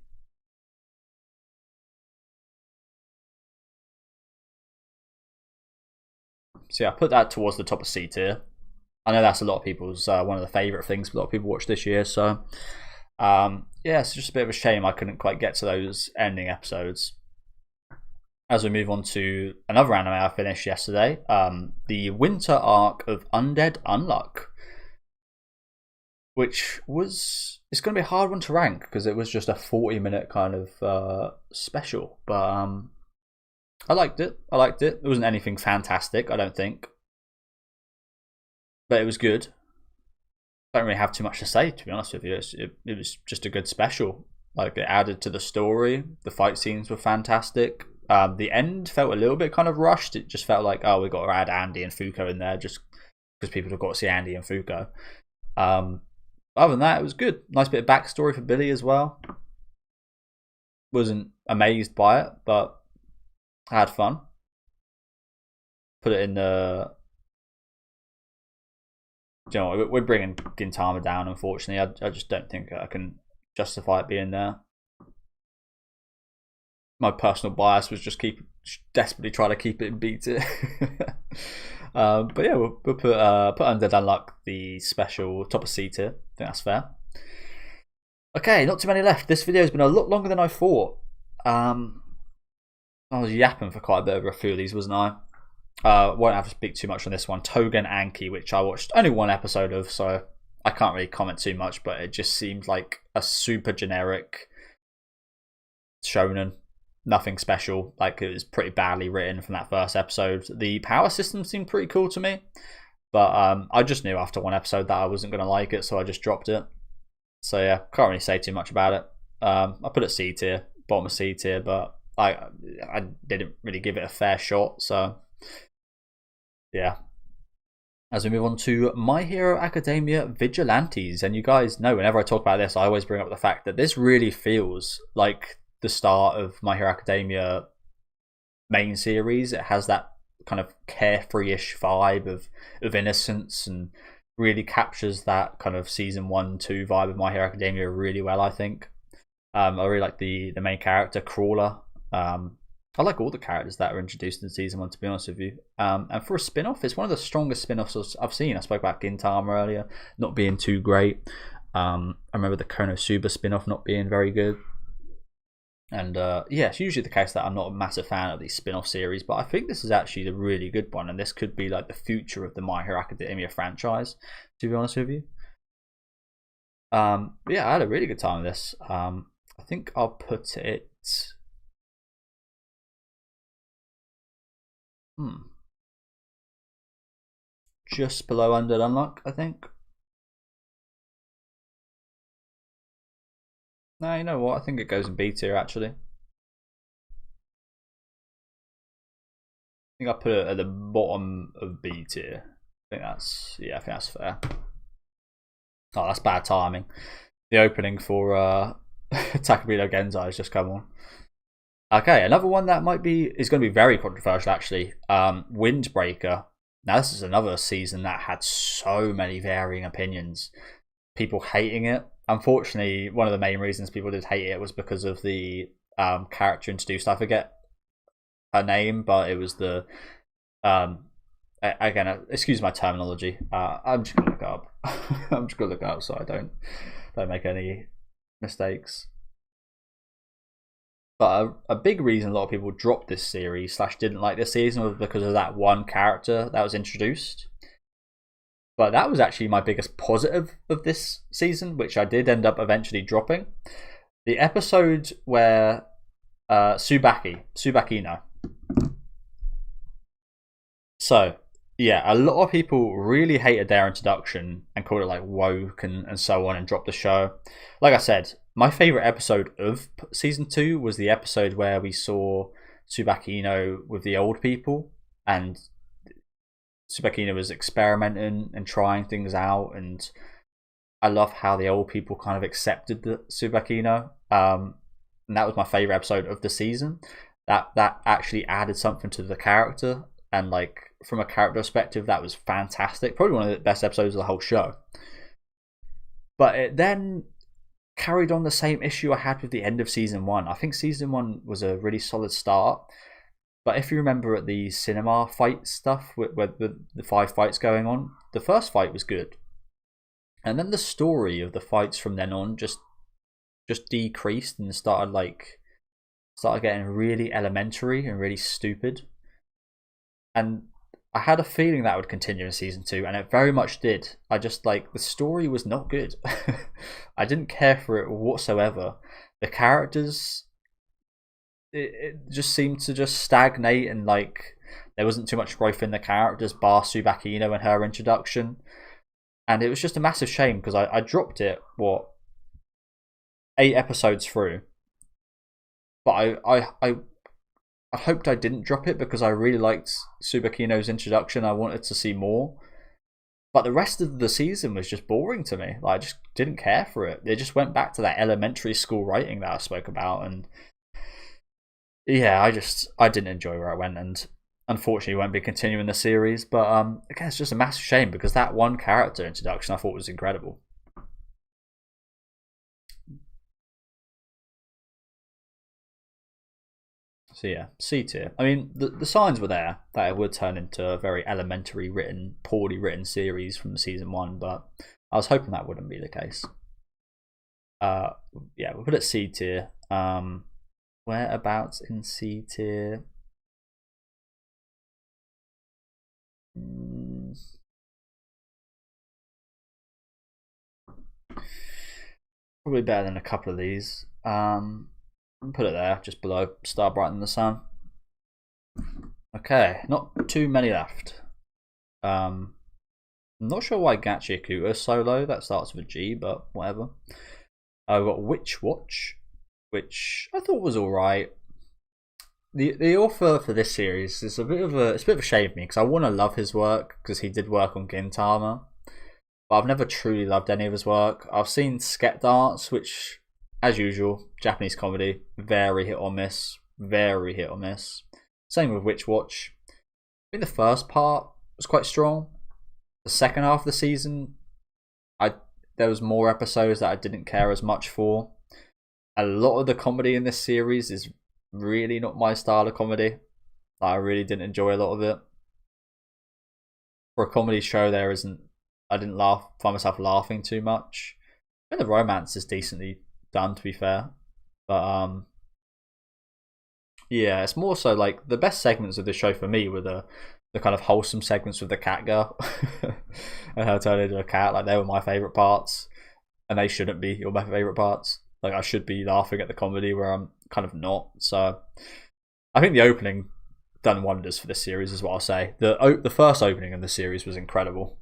So yeah, I put that towards the top of C tier. I know that's a lot of people's one of the favourite things a lot of people watch this year. So yeah, it's just a bit of a shame I couldn't quite get to those ending episodes. As we move on to another anime I finished yesterday, the winter arc of Undead Unluck, which it's going to be a hard one to rank because it was just a 40-minute kind of special. But I liked it. It wasn't anything fantastic, I don't think, but it was good. I don't really have too much to say, to be honest with you. It was just a good special. Like, it added to the story. The fight scenes were fantastic. The end felt a little bit kind of rushed. It just felt like, oh, we got to add Andy and Fuko in there just because people have got to see Andy and Fuko. Other than that, it was good. Nice bit of backstory for Billy as well. Wasn't amazed by it, but I had fun. Put it in the... You know, we're bringing Gintama down, unfortunately. I just don't think I can justify it being there. My personal bias was just desperately trying to keep it in B tier. But yeah, we'll put Undead Unluck the special top of C tier. I think that's fair. Okay, not too many left. This video has been a lot longer than I thought. I was yapping for quite a bit over a few of these, wasn't I? Won't have to speak too much on this one. Tougen Anki, which I watched only 1 episode of, so I can't really comment too much, but it just seemed like a super generic shonen. Nothing special. Like, it was pretty badly written from that first episode. The power system seemed pretty cool to me, but I just knew after 1 episode that I wasn't going to like it, so I just dropped it. So yeah, can't really say too much about it. I put it C tier, bottom of C tier, but I didn't really give it a fair shot, so yeah. As we move on to My Hero Academia Vigilantes, and you guys know whenever I talk about this, I always bring up the fact that this really feels like the start of My Hero Academia main series. It has that kind of carefree-ish vibe of innocence and really captures that kind of season 1-2 vibe of My Hero Academia really well, I think. I really like the main character, Crawler. I like all the characters that are introduced in season 1, to be honest with you. And for a spin-off, it's one of the strongest spin-offs I've seen. I spoke about Gintama earlier, not being too great. I remember the Konosuba spin-off not being very good. And yeah, it's usually the case that I'm not a massive fan of these spin-off series, but I think this is actually a really good one, and this could be like the future of the My Hero Academia franchise, to be honest with you. Yeah, I had a really good time with this. I think I'll put it. Hmm, just below Undead Unluck, I think. No, you know what? I think it goes in B tier actually. I think I put it at the bottom of B tier. I think that's fair. Oh, that's bad timing. The opening for Takabito Genzai has just come on. Okay, another one that is going to be very controversial actually. Windbreaker. Now this is another season that had so many varying opinions. People hating it. Unfortunately, one of the main reasons people did hate it was because of the character introduced. I forget her name, but it was the again, excuse my terminology. I'm just gonna look it up. I'm just gonna look it up so I don't make any mistakes. But a big reason a lot of people dropped this series / didn't like this season was because of that one character that was introduced. But that was actually my biggest positive of this season, which I did end up eventually dropping. The episode where Tsubaki no. So yeah, a lot of people really hated their introduction and called it like woke and so on and dropped the show. Like I said, my favorite episode of season 2 was the episode where we saw Tsubaki with the old people, and Tsubaki was experimenting and trying things out, and I love how the old people kind of accepted the Tsubaki and that was my favorite episode of the season. That actually added something to the character, and like from a character perspective, that was fantastic. Probably one of the best episodes of the whole show. But it then carried on the same issue I had with the end of season 1. I think season 1 was a really solid start, but if you remember at the cinema fight stuff with the 5 fights going on, the first fight was good, and then the story of the fights from then on just decreased and started getting really elementary and really stupid. And I had a feeling that would continue in season 2, and it very much did. I just the story was not good. I didn't care for it whatsoever. The characters, it just seemed to just stagnate, and there wasn't too much growth in the characters, bar Tsubaki and her introduction. And it was just a massive shame because I dropped it 8 episodes through, but I hoped I didn't drop it because I really liked Tsubaki introduction. I wanted to see more, but the rest of the season was just boring to me. I just didn't care for it. It just went back to that elementary school writing that I spoke about, and yeah, I didn't enjoy where it went, and unfortunately won't be continuing the series. But again, it's just a massive shame because that one character introduction I thought was incredible. So yeah, C tier. I mean, the signs were there that it would turn into a very elementary written, poorly written series from season 1, but I was hoping that wouldn't be the case. Yeah, we'll put it C tier. Whereabouts in C tier? Probably better than a couple of these. Put it there, just below Star Brighter Than the Sun. Okay, not too many left. I'm not sure why Gachi Akuta is so low. That starts with a G, but whatever. I've got Witch Watch, which I thought was alright. The author for this series is a bit of a shame for me because I want to love his work because he did work on Gintama, but I've never truly loved any of his work. I've seen Sket Dance, which, as usual, Japanese comedy, very hit or miss. Very hit or miss. Same with Witch Watch. I think the first part was quite strong. The second half of the season, there was more episodes that I didn't care as much for. A lot of the comedy in this series is really not my style of comedy. I really didn't enjoy a lot of it. For a comedy show, I didn't find myself laughing too much. I think the romance is decently done, to be fair, but Yeah, it's more so like the best segments of the show for me were the kind of wholesome segments with the cat girl and her turning into a cat. Like they were my favorite parts, and they shouldn't be my favorite parts. Like I should be laughing at the comedy where I'm kind of not. So I think the opening done wonders for this series, is what I'll say. The first opening of the series was incredible,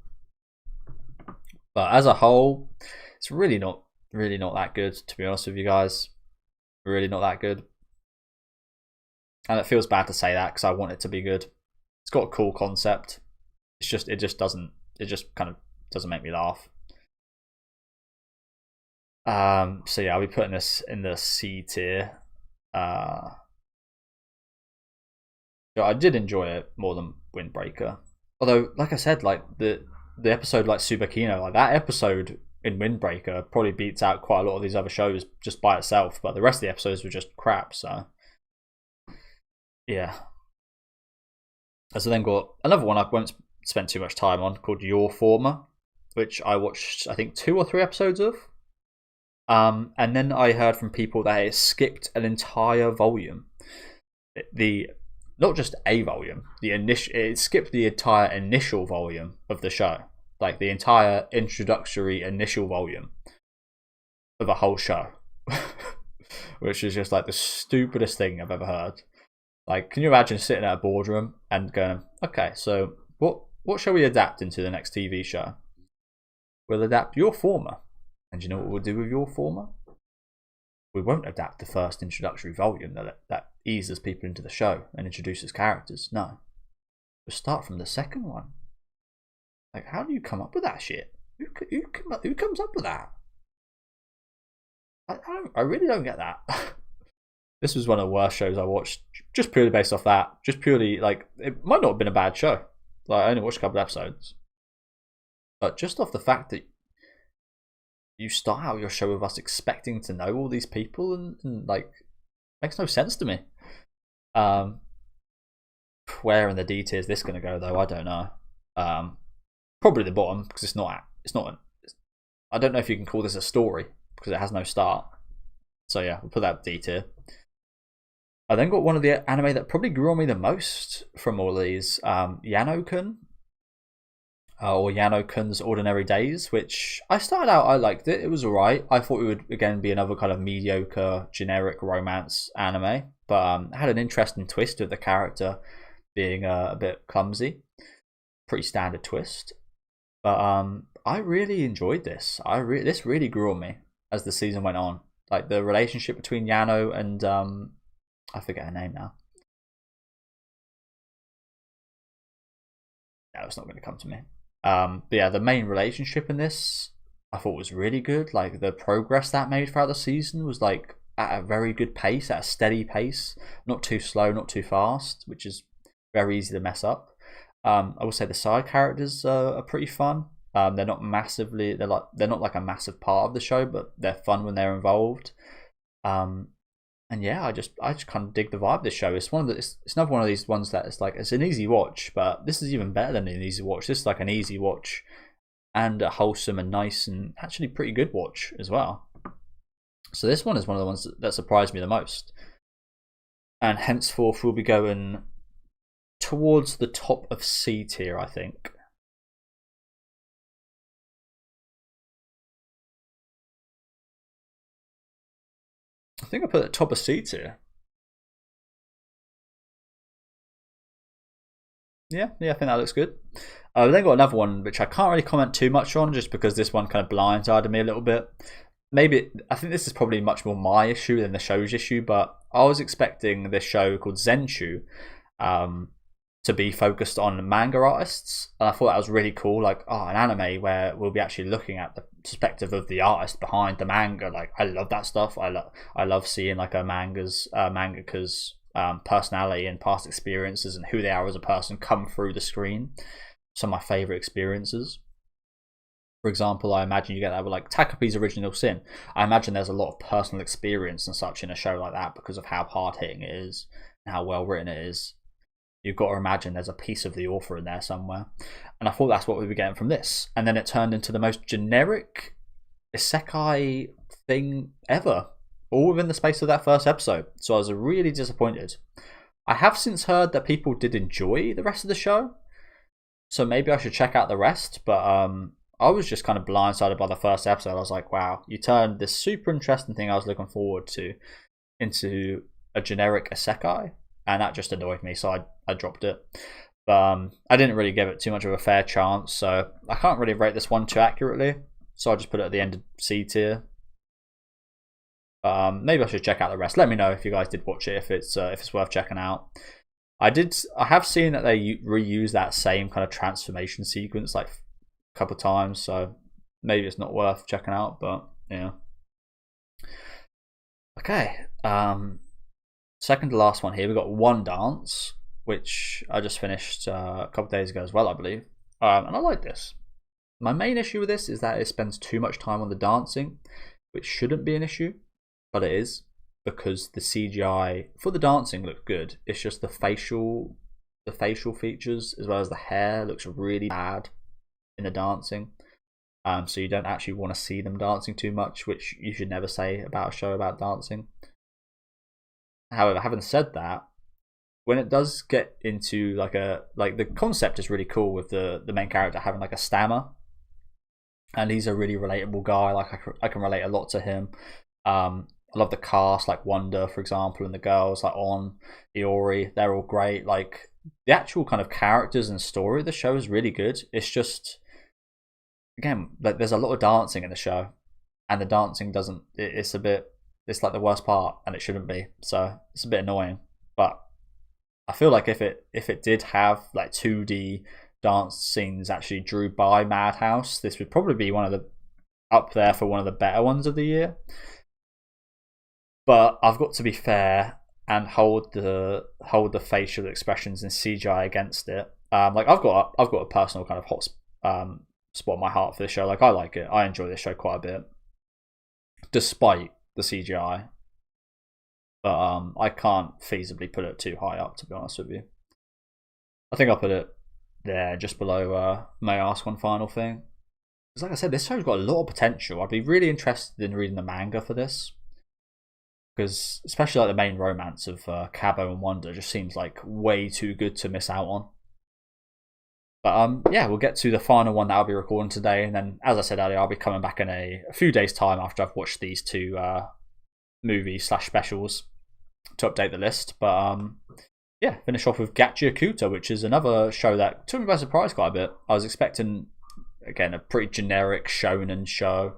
but as a whole, it's really not that good. To be honest with you guys, really not that good. And it feels bad to say that because I want it to be good. It's got a cool concept. It just kind of doesn't make me laugh. So yeah, I'll be putting this in the C tier. I did enjoy it more than Windbreaker. Although, like I said, like the episode like Tsubakino, like that episode in Windbreaker probably beats out quite a lot of these other shows just by itself. But the rest of the episodes were just crap. So yeah. So then got another one I won't spend too much time on called Your Former, which I watched I think 2 or 3 episodes of. And then I heard from people that it skipped an entire volume. Not just a volume, it skipped the entire initial volume of the show. Like the entire introductory initial volume of a whole show. Which is just like the stupidest thing I've ever heard. Like, can you imagine sitting at a boardroom and going, okay, so what shall we adapt into the next TV show? We'll adapt Your Former. And do you know what we'll do with Your Former? We won't adapt the first introductory volume that eases people into the show and introduces characters. No. We'll start from the second one. Like, how do you come up with that shit? Who comes up with that? I really don't get that. This was one of the worst shows I watched, just purely based off that. Just purely, like, it might not have been a bad show. Like, I only watched a couple of episodes. But just off the fact that you start out your show with us expecting to know all these people and like, makes no sense to me. Where in the D tier is this going to go, though? I don't know. Probably the bottom, because it's not. I don't know if you can call this a story, because it has no start. So yeah, we'll put that D tier. I then got one of the anime that probably grew on me the most from all these, Yano-kun, or Yano-kun's Ordinary Days, which I started out, I liked it. It was alright. I thought it would, again, be another kind of mediocre, generic romance anime, but it had an interesting twist with the character being a bit clumsy. Pretty standard twist. But I really enjoyed this. This really grew on me as the season went on. Like, the relationship between Yano and I forget her name now. No, it's not going to come to me. But yeah, the main relationship in this I thought was really good. Like, the progress that made throughout the season was like at a very good pace, at a steady pace, not too slow, not too fast, which is very easy to mess up. I would say the side characters are pretty fun. They're not massively. They're not like a massive part of the show, but they're fun when they're involved. And yeah, I just kind of dig the vibe of this show. It's another one of these ones that it's like it's an easy watch, but this is even better than an easy watch. This is like an easy watch and a wholesome and nice and actually pretty good watch as well. So this one is one of the ones that surprised me the most. And henceforth we'll be going towards the top of C tier, I think. I think I put it top of C tier. Yeah, I think that looks good. We then got another one which I can't really comment too much on, just because this one kind of blindsided me a little bit. Maybe I think this is probably much more my issue than the show's issue, but I was expecting this show called Zenchu to be focused on manga artists, and I thought that was really cool. Like, an anime where we'll be actually looking at the perspective of the artist behind the manga. Like, I love that stuff. I love seeing like a mangaka's personality and past experiences and who they are as a person come through the screen. Some of my favorite experiences. For example, I imagine you get that with like Takapi's Original Sin. I imagine there's a lot of personal experience and such in a show like that because of how hard hitting it is and how well written it is. You've got to imagine there's a piece of the author in there somewhere. And I thought that's what we were getting from this. And then it turned into the most generic isekai thing ever. all within the space of that first episode. So I was really disappointed. I have since heard that people did enjoy the rest of the show, so maybe I should check out the rest. But I was just kind of blindsided by the first episode. I was like, wow, you turned this super interesting thing I was looking forward to into a generic isekai, and that just annoyed me, so I dropped it. But I didn't really give it too much of a fair chance, so I can't really rate this one too accurately, so I just put it at the end of C tier. Maybe I should check out the rest. Let me know if you guys did watch it, if it's worth checking out. I have seen that they reuse that same kind of transformation sequence like a couple times, so maybe it's not worth checking out, but yeah. Okay, second to last one here, we've got One Dance, which I just finished a couple days ago as well, I believe. And I like this. My main issue with this is that it spends too much time on the dancing, which shouldn't be an issue, but it is, because the CGI for the dancing looks good. It's just the facial features as well as the hair looks really bad in the dancing. So you don't actually want to see them dancing too much, which you should never say about a show about dancing. However, having said that, when it does get into like the concept is really cool with the main character having like a stammer, and he's a really relatable guy. Like I can relate a lot to him. I love the cast, like Wonder, for example, and the girls like On, Iori. They're all great. Like the actual kind of characters and story of the show is really good. It's just, again, like there's a lot of dancing in the show, and the dancing doesn't. It's like the worst part, and it shouldn't be. So it's a bit annoying. But I feel like if it did have like 2D dance scenes actually drew by Madhouse, this would probably be up there for one of the better ones of the year. But I've got to be fair and hold the facial expressions and CGI against it. Like I've got a personal kind of hot spot in my heart for this show. Like I like it. I enjoy this show quite a bit, despite the CGI. But I can't feasibly put it too high up, to be honest with you. I think I'll put it there, just below May I Ask One Final Thing. Because like I said, this show's got a lot of potential. I'd be really interested in reading the manga for this. Because especially like the main romance of Cabo and Wonder just seems like way too good to miss out on. But yeah, we'll get to the final one that I'll be recording today. And then, as I said earlier, I'll be coming back in a few days' time after I've watched these two movie/specials to update the list. But yeah, finish off with Gachi-Okuta, which is another show that took me by surprise quite a bit. I was expecting, again, a pretty generic shonen show,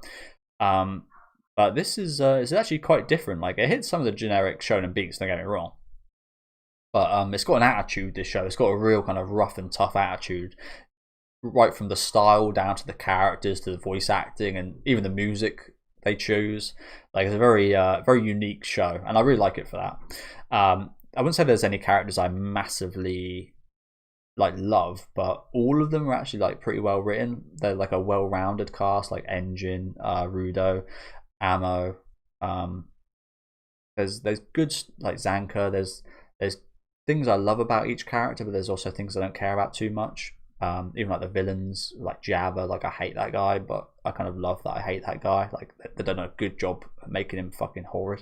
but this is actually quite different. Like it hits some of the generic shonen beats, don't get me wrong, but it's got an attitude. This show, it's got a real kind of rough and tough attitude, right from the style down to the characters, to the voice acting, and even the music they choose. Like it's a very very unique show, and I really like it for that. I wouldn't say there's any characters I massively like love, but all of them are actually like pretty well written. They're like a well-rounded cast, like Engine, Rudo, Amo. There's good like Zanka. There's things I love about each character, but there's also things I don't care about too much. Even like the villains, like Jabba, like I hate that guy, but I kind of love that I hate that guy. Like they've done a good job making him fucking horrid.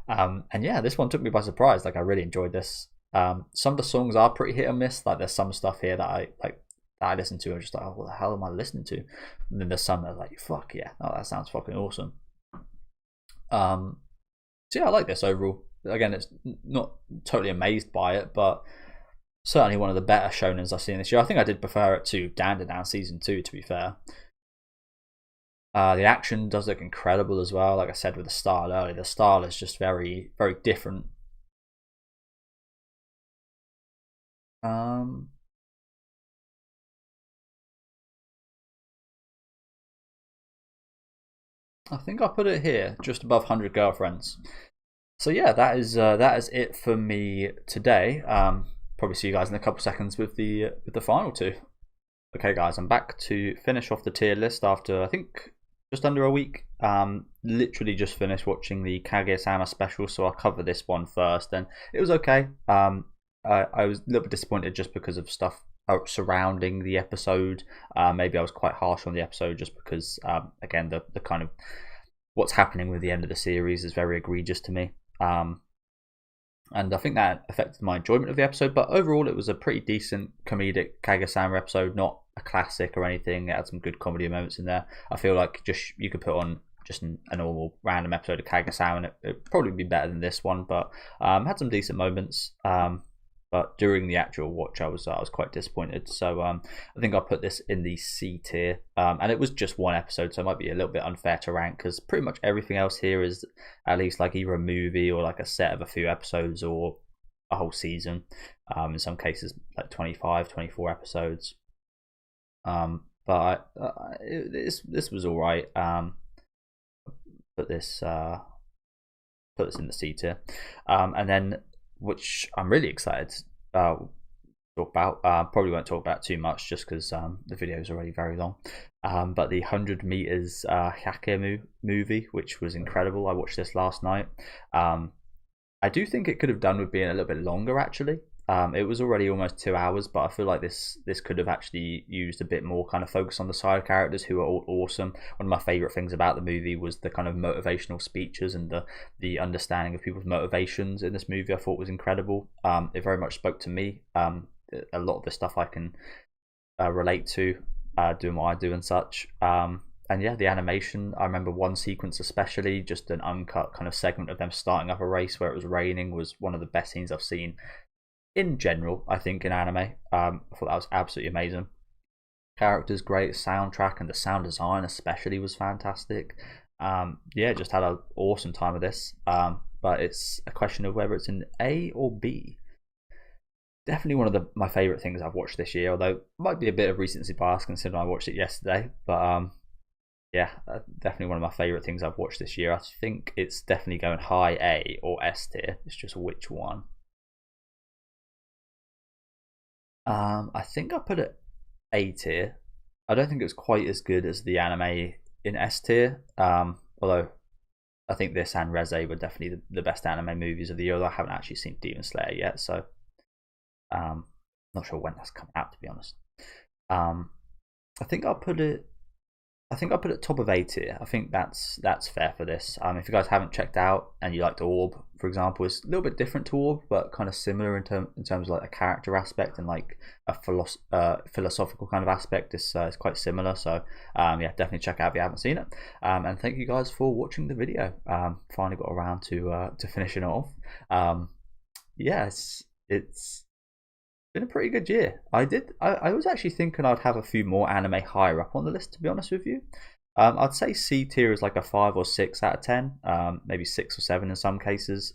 And yeah, this one took me by surprise. Like I really enjoyed this. Some of the songs are pretty hit or miss. Like there's some stuff here that I like that I listen to. I'm just like, oh, what the hell am I listening to? And then there's some that are like, fuck yeah, oh, that sounds fucking awesome. So yeah, I like this overall. Again, it's not totally amazed by it, but certainly one of the better shonens I've seen this year. I think I did prefer it to Dandadan Season 2, to be fair. The action does look incredible as well. Like I said with the style earlier, the style is just very, very different. I think I put it here, just above 100 Girlfriends. So yeah, that is it for me today. Probably see you guys in a couple seconds with the final two. Okay, guys, I'm back to finish off the tier list after I think just under a week. Literally just finished watching the Kaguya-sama special, so I'll cover this one first. And it was okay. I was a little bit disappointed just because of stuff surrounding the episode. Maybe I was quite harsh on the episode just because, again, the kind of what's happening with the end of the series is very egregious to me. And I think that affected my enjoyment of the episode. But overall, it was a pretty decent comedic Kaguya-sama episode, not a classic or anything. It had some good comedy moments in there. I feel like just you could put on just a normal random episode of Kaguya-sama and it'd probably be better than this one. But had some decent moments. But during the actual watch, I was quite disappointed. So I think I'll put this in the C tier. And it was just one episode, so it might be a little bit unfair to rank because pretty much everything else here is at least like either a movie or like a set of a few episodes or a whole season. In some cases, like 25, 24 episodes. But this was all right. Put this in the C tier, and then, which I'm really excited to talk about. Probably won't talk about too much just because the video is already very long. But the 100 meters Hyakkimu movie, which was incredible. I watched this last night. I do think it could have done with being a little bit longer actually. It was already almost 2 hours, but I feel like this could have actually used a bit more kind of focus on the side characters who are all awesome. One of my favorite things about the movie was the kind of motivational speeches and the understanding of people's motivations in this movie. I thought was incredible. It very much spoke to me. A lot of the stuff I can relate to doing what I do and such. And yeah, the animation, I remember one sequence especially, just an uncut kind of segment of them starting up a race where it was raining, was one of the best scenes I've seen in general, I think, in anime. I thought that was absolutely amazing. Characters great, soundtrack and the sound design especially was fantastic. Yeah, just had an awesome time with this. But it's a question of whether it's an A or B. Definitely one of my favourite things I've watched this year, although it might be a bit of recency bias considering I watched it yesterday. But yeah, definitely one of my favourite things I've watched this year. I think it's definitely going high A or S tier. It's just which one. I think I put it A tier. I don't think it was quite as good as the anime in S tier. Although I think this and Reze were definitely the best anime movies of the year. Although I haven't actually seen Demon Slayer yet, so not sure when that's coming out, to be honest. I think I'll put it top of A tier. I think that's fair for this. If you guys haven't checked out and you liked Orb, for example, it's a little bit different to Orb, but kind of similar in terms of like a character aspect and like a philosophical kind of aspect. It's quite similar. So yeah, definitely check out if you haven't seen it. And thank you guys for watching the video. Finally got around to finishing it off. Yeah, it's been a pretty good year. I was actually thinking I'd have a few more anime higher up on the list, to be honest with you. I'd say C tier is like a 5 or 6 out of 10, maybe 6 or 7 in some cases,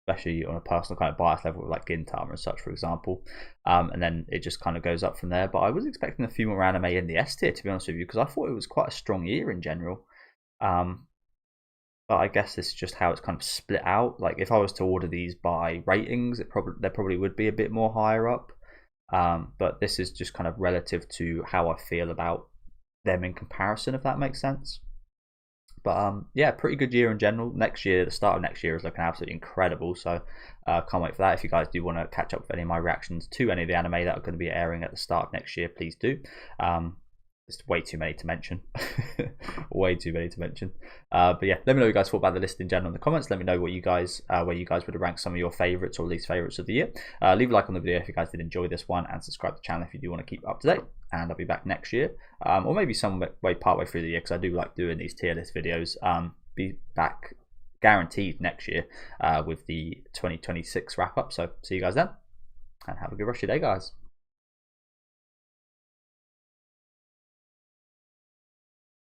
especially on a personal kind of bias level with like Gintama and such, for example. And then it just kind of goes up from there. But I was expecting a few more anime in the S tier, to be honest with you, because I thought it was quite a strong year in general. But I guess this is just how it's kind of split out. Like if I was to order these by ratings, there probably would be a bit more higher up. But this is just kind of relative to how I feel about them in comparison, if that makes sense. But yeah, pretty good year in general. Next year, the start of next year is looking absolutely incredible. So can't wait for that. If you guys do want to catch up with any of my reactions to any of the anime that are going to be airing at the start of next year, please do. It's way too many to mention. Way too many to mention. But yeah, let me know what you guys thought about the list in general in the comments. Let me know what you guys where you guys would have ranked some of your favorites or least favorites of the year. Leave a like on the video if you guys did enjoy this one, and subscribe to the channel if you do want to keep up to date. And I'll be back next year, or maybe some way partway through the year, because I do like doing these tier list videos. Be back guaranteed next year with the 2026 wrap up. So see you guys then, and have a good rest of your day, guys.